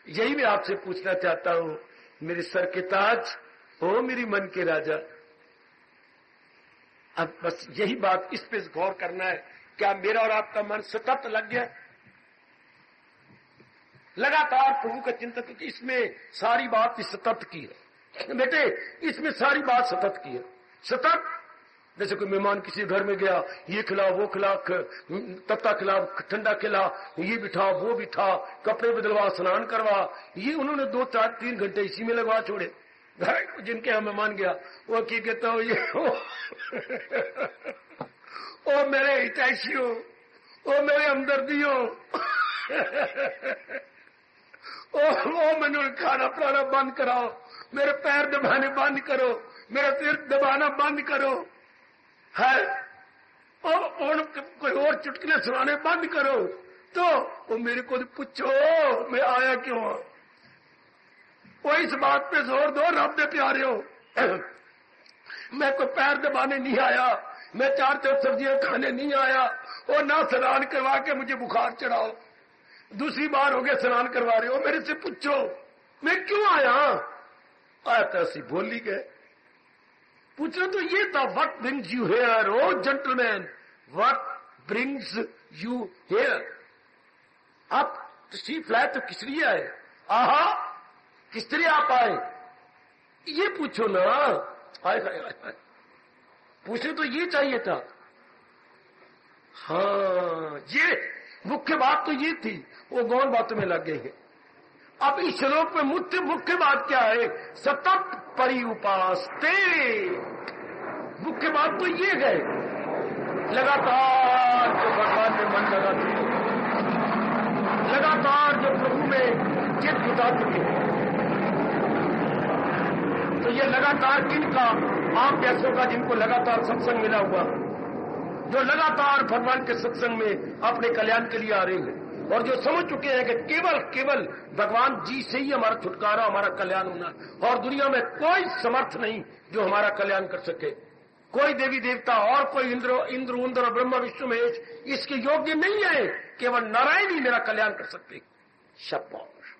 यही मैं आपसे पूछना चाहता हूं मेरे सर के ताज, ओ मेरी मन के राजा। अब बस यही बात, इस पे गौर करना है। क्या मेरा और आपका मन सतत लग गया लगातार प्रभु का चिंतन? क्योंकि इसमें सारी बात सतत की है बेटे, इसमें सारी बात सतत की है। सतत जैसे कोई मेहमान किसी घर में गया, ये खिला वो खिला, तत्ता खिला ठंडा खिला, ये बिठा वो बिठा, कपड़े बदलवा, स्नान करवा, ये उन्होंने 2 4 3 घंटे इसी में लगवा छोड़े। घर जिनके यहाँ मेहमान गया वो की कहता हो ये ओ मेरे हितैषियों, ओ मेरे हमदर्दियों, ओ मैंने खाना पिलाना बंद कराओ, मेरे पैर दबाने बंद करो, मेरा सिर दबाना बंद करो है, और कोई और चुटकुले सुनाने बंद करो। तो वो मेरे को पूछो मैं आया क्यों? वो इस बात पे जोर दो, रब दे प्यारे हो, मैं कोई पैर दबाने नहीं आया, मैं 4 सब्जियां खाने नहीं आया, और ना स्नान करवा के मुझे बुखार चढ़ाओ। दूसरी बार हो गया स्नान करवा रहे हो, मेरे से पूछो मैं क्यों आया? तो ऐसी बोल ही गए। पूछना तो ये था, what brings you here O gentleman, what brings you here? आप सी फ्लैट तो किस लिए आए? आहा, किस तरह आप आए ये पूछो ना। हाय हाय हाय, पूछने तो ये चाहिए था। हाँ, ये मुख्य बात तो ये थी, वो गौण बातों में लग गए हैं। अब इस श्लोक में मुख्य बात क्या है? सतत परिउपास्ते। मुख्य बात तो ये है, लगातार जो भगवान में मन लगा चुके, लगातार जो प्रभु में चित्त जुटा चुके हैं। तो ये लगातार किनका? आप जैसों का, जिनको लगातार सत्संग मिला हुआ, जो लगातार भगवान के सत्संग में अपने कल्याण के लिए आ रहे हैं और जो समझ चुके हैं कि केवल भगवान जी से ही हमारा छुटकारा, हमारा कल्याण होना, और दुनिया में कोई समर्थ नहीं जो हमारा कल्याण कर सके। कोई देवी देवता और कोई इंद्र उंद्र ब्रह्मा विष्णु महेश इसके योग्य नहीं है, केवल नारायण ही मेरा कल्याण कर सकते। शाबाश।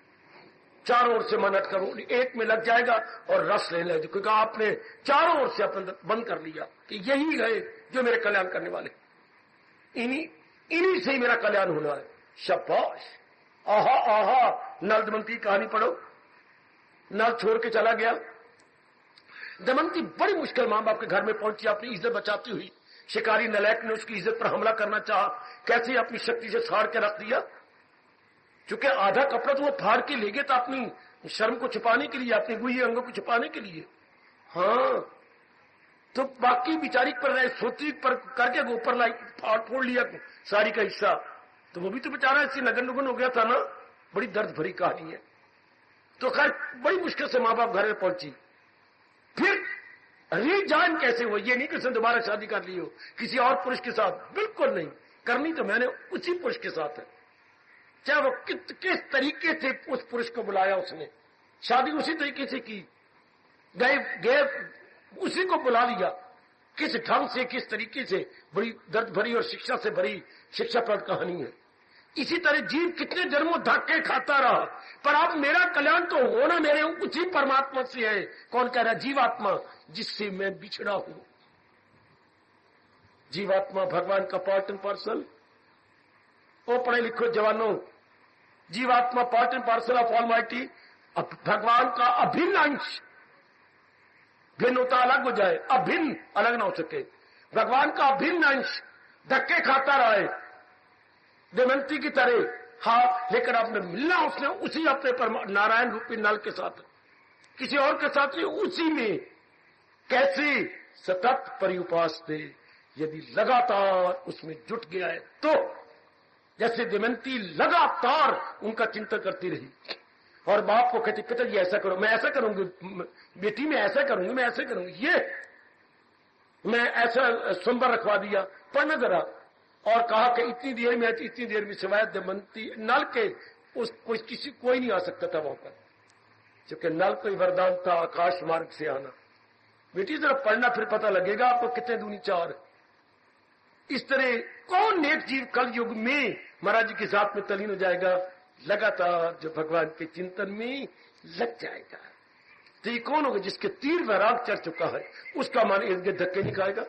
चारों ओर से मन हट करो, एक में लग जाएगा और रस लेने लगे, क्योंकि आपने चारों ओर से अपना बंद कर लिया कि यही है जो मेरे कल्याण करने वाले, इन्हीं से ही मेरा कल्याण होना है। शाबाश। आहा आहा। नल दमयंती कहानी पढ़ो। नल छोड़ के चला गया, दमयंती बड़ी मुश्किल मां बाप के घर में पहुंची, अपनी इज्जत बचाती हुई। शिकारी नलायक ने उसकी इज्जत पर हमला करना चाहा, कैसे अपनी शक्ति से फाड़ के रख दिया। चूंकि आधा कपड़ा तो वो फाड़ के ले गए था अपनी शर्म को छुपाने के लिए, अपने गुही अंगों को छुपाने के लिए। हाँ, तो बाकी बिचारी पर रहे सोची पर करके ऊपर लाई फाड़ फोड़ लिया साड़ी का हिस्सा, तो वो भी तो बेचारा ऐसी लगन लगन हो गया था ना। बड़ी दर्द भरी कहानी है। तो खैर बड़ी मुश्किल से मां बाप घर में पहुंची। फिर रीजान कैसे हुआ? ये नहीं कि उसने दोबारा शादी कर ली हो किसी और पुरुष के साथ, बिल्कुल नहीं। करनी तो मैंने उसी पुरुष के साथ है, चाहे वो किस तरीके से उस पुरुष को बुलाया उसने, शादी उसी तरीके से की, गए उसी को बुला लिया, किस ढंग से, किस तरीके से। बड़ी दर्द भरी और शिक्षा से भरी शिक्षाप्रद कहानी है। इसी तरह जीव कितने जन्मों धक्के खाता रहा, पर अब मेरा कल्याण तो होना मेरे उसी परमात्मा से है। कौन कह रहा? जीवात्मा, जिससे मैं बिछड़ा हूं। जीवात्मा भगवान का पार्ट एंड पार्सल। ओ पढ़े लिखो जवानों, जीवात्मा part and parcel of almighty, भगवान का अभिन्न अंश। भिन्न होता अलग हो जाए, अभिन्न अलग ना हो सके। भगवान का अभिन्न अंश धक्के खाता रहा है दमयंती की तरह। हाँ, लेकिन आपने मिलना उसने उसी अपने पर नारायण रूपी नल के साथ, किसी और के साथ नहीं, उसी में। कैसे? सतत परिउपास्ते। यदि लगातार उसमें जुट गया है तो, जैसे दमयंती लगातार उनका चिंतन करती रही और बाप को कहती, पिताजी ऐसा करो, मैं ऐसा करूंगी, बेटी मैं ऐसा करूंगी, मैं ऐसा करूंगी, ये मैं ऐसा सोमवार रखवा दिया, पढ़ना जरा। और कहा कि इतनी देर में सिवाय दमयंती नल के कोई नहीं आ सकता था वहां पर, क्योंकि नल को वरदान था आकाश मार्ग से आना। बेटी जरा पढ़ना, फिर पता लगेगा आपको कितने दूनी चार। इस तरह कौन नेक जीव कल युग में महाराज जी के साथ में तलीन हो जाएगा? लगातार जो भगवान के चिंतन में लग जाएगा। तो ये कौन होगा? जिसके तीर वैराग चढ़ चुका है, उसका मन इर्द गिर्द धक्के नहीं खाएगा।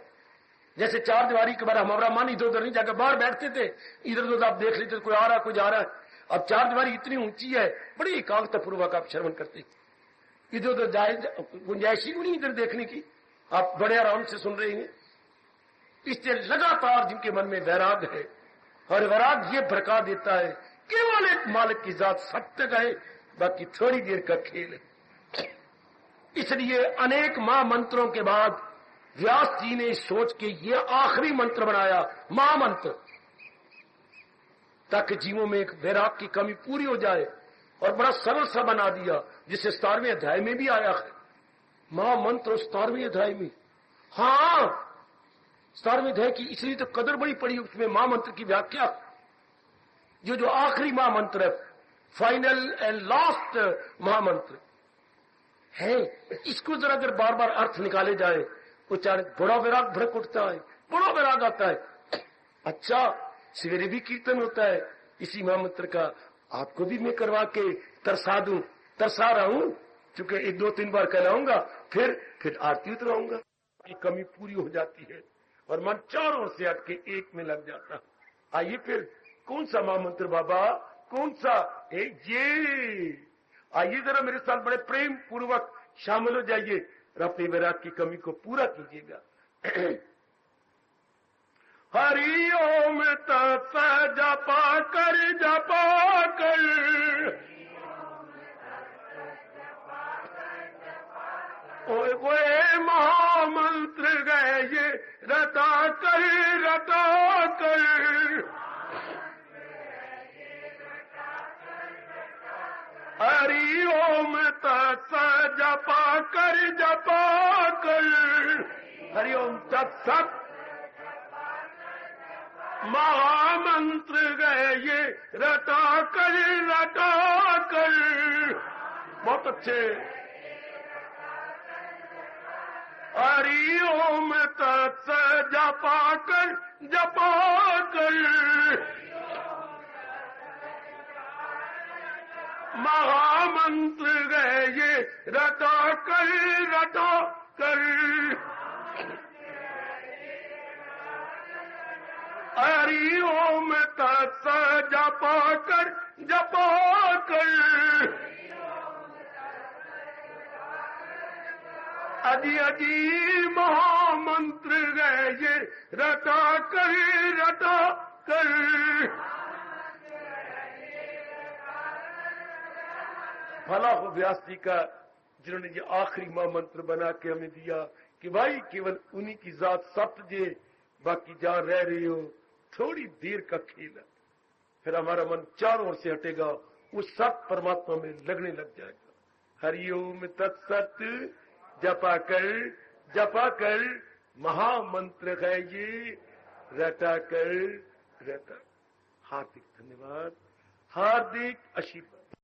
जैसे चार दीवारी के बारे हमारा मन इधर उधर नहीं जाकर बाहर बैठते थे, इधर उधर आप देख लेते कोई आ रहा कोई जा रहा है। अब चार दीवारी इतनी ऊंची है, बड़ी एकाग्रता पूर्वक आप श्रवण करते, इधर उधर जाए गुंजाइश ही नहीं इधर देखने की, आप बड़े आराम से सुन रहे हैं। इससे लगातार जिनके मन में वैराग है, और वैराग ये भड़का देता है केवल एक मालिक की जात सत्य गए, बाकी थोड़ी देर का खेल है। इसलिए अनेक महामंत्रों के बाद व्यास जी ने सोच के ये आखिरी मंत्र बनाया, महामंत्र, ताकि जीवों में एक वैराग की कमी पूरी हो जाए, और बड़ा सरल सा बना दिया, जिसे 17वें अध्याय में भी आया है। महामंत्र 17वें अध्याय में, हाँ 17वें अध्याय की इसलिए तो कदर बड़ी पड़ी उसमें महामंत्र की व्याख्या। जो आखिरी महामंत्र है, फाइनल एंड लास्ट महामंत्र है, इसको जरा अगर बार बार अर्थ निकाले जाए, उच्चारण बड़ा वैराग भड़क उठता है, बड़ा वैराग आता है। अच्छा, सवेरे भी कीर्तन होता है इसी महामंत्र का, आपको भी मैं करवा के तरसा रहा हूं, क्योंकि 1-2-3 बार कहलाऊंगा, फिर आरती उतराऊंगा। ये कमी पूरी हो जाती है और मन चारों से हट के एक में लग जाता। आइए फिर, कौन सा महामंत्र बाबा, कौन सा? ये आइए जरा मेरे साथ बड़े प्रेम पूर्वक शामिल हो जाइए और अपनी वैराग की कमी को पूरा कीजिएगा। हरि ओम तत्सत जपा कर महामंत्र गए ये रटा कर हरि ओम तत्स जपा कर हरि ओम तत्सत महामंत्र गए ये रटा कर बहुत अच्छे। हरि ओम तत्स जपा कर महामंत्र गए ये रटा कर हरि ओम तत्स जपा कर अजी महामंत्र गए ये रटा कर फला हो व्यास जी का, जिन्होंने ये आखिरी महामंत्र बना के हमें दिया कि भाई केवल उन्हीं की जात सप्तजे, बाकी जहां रह रही हो थोड़ी देर का खेल है, फिर हमारा मन चारों ओर से हटेगा, उस सत परमात्मा में लगने लग जाएगा। हरि ओम तत्सत जपा कर महामंत्र है ये रटा कर। हार्दिक धन्यवाद, हार्दिक आशीर्वाद।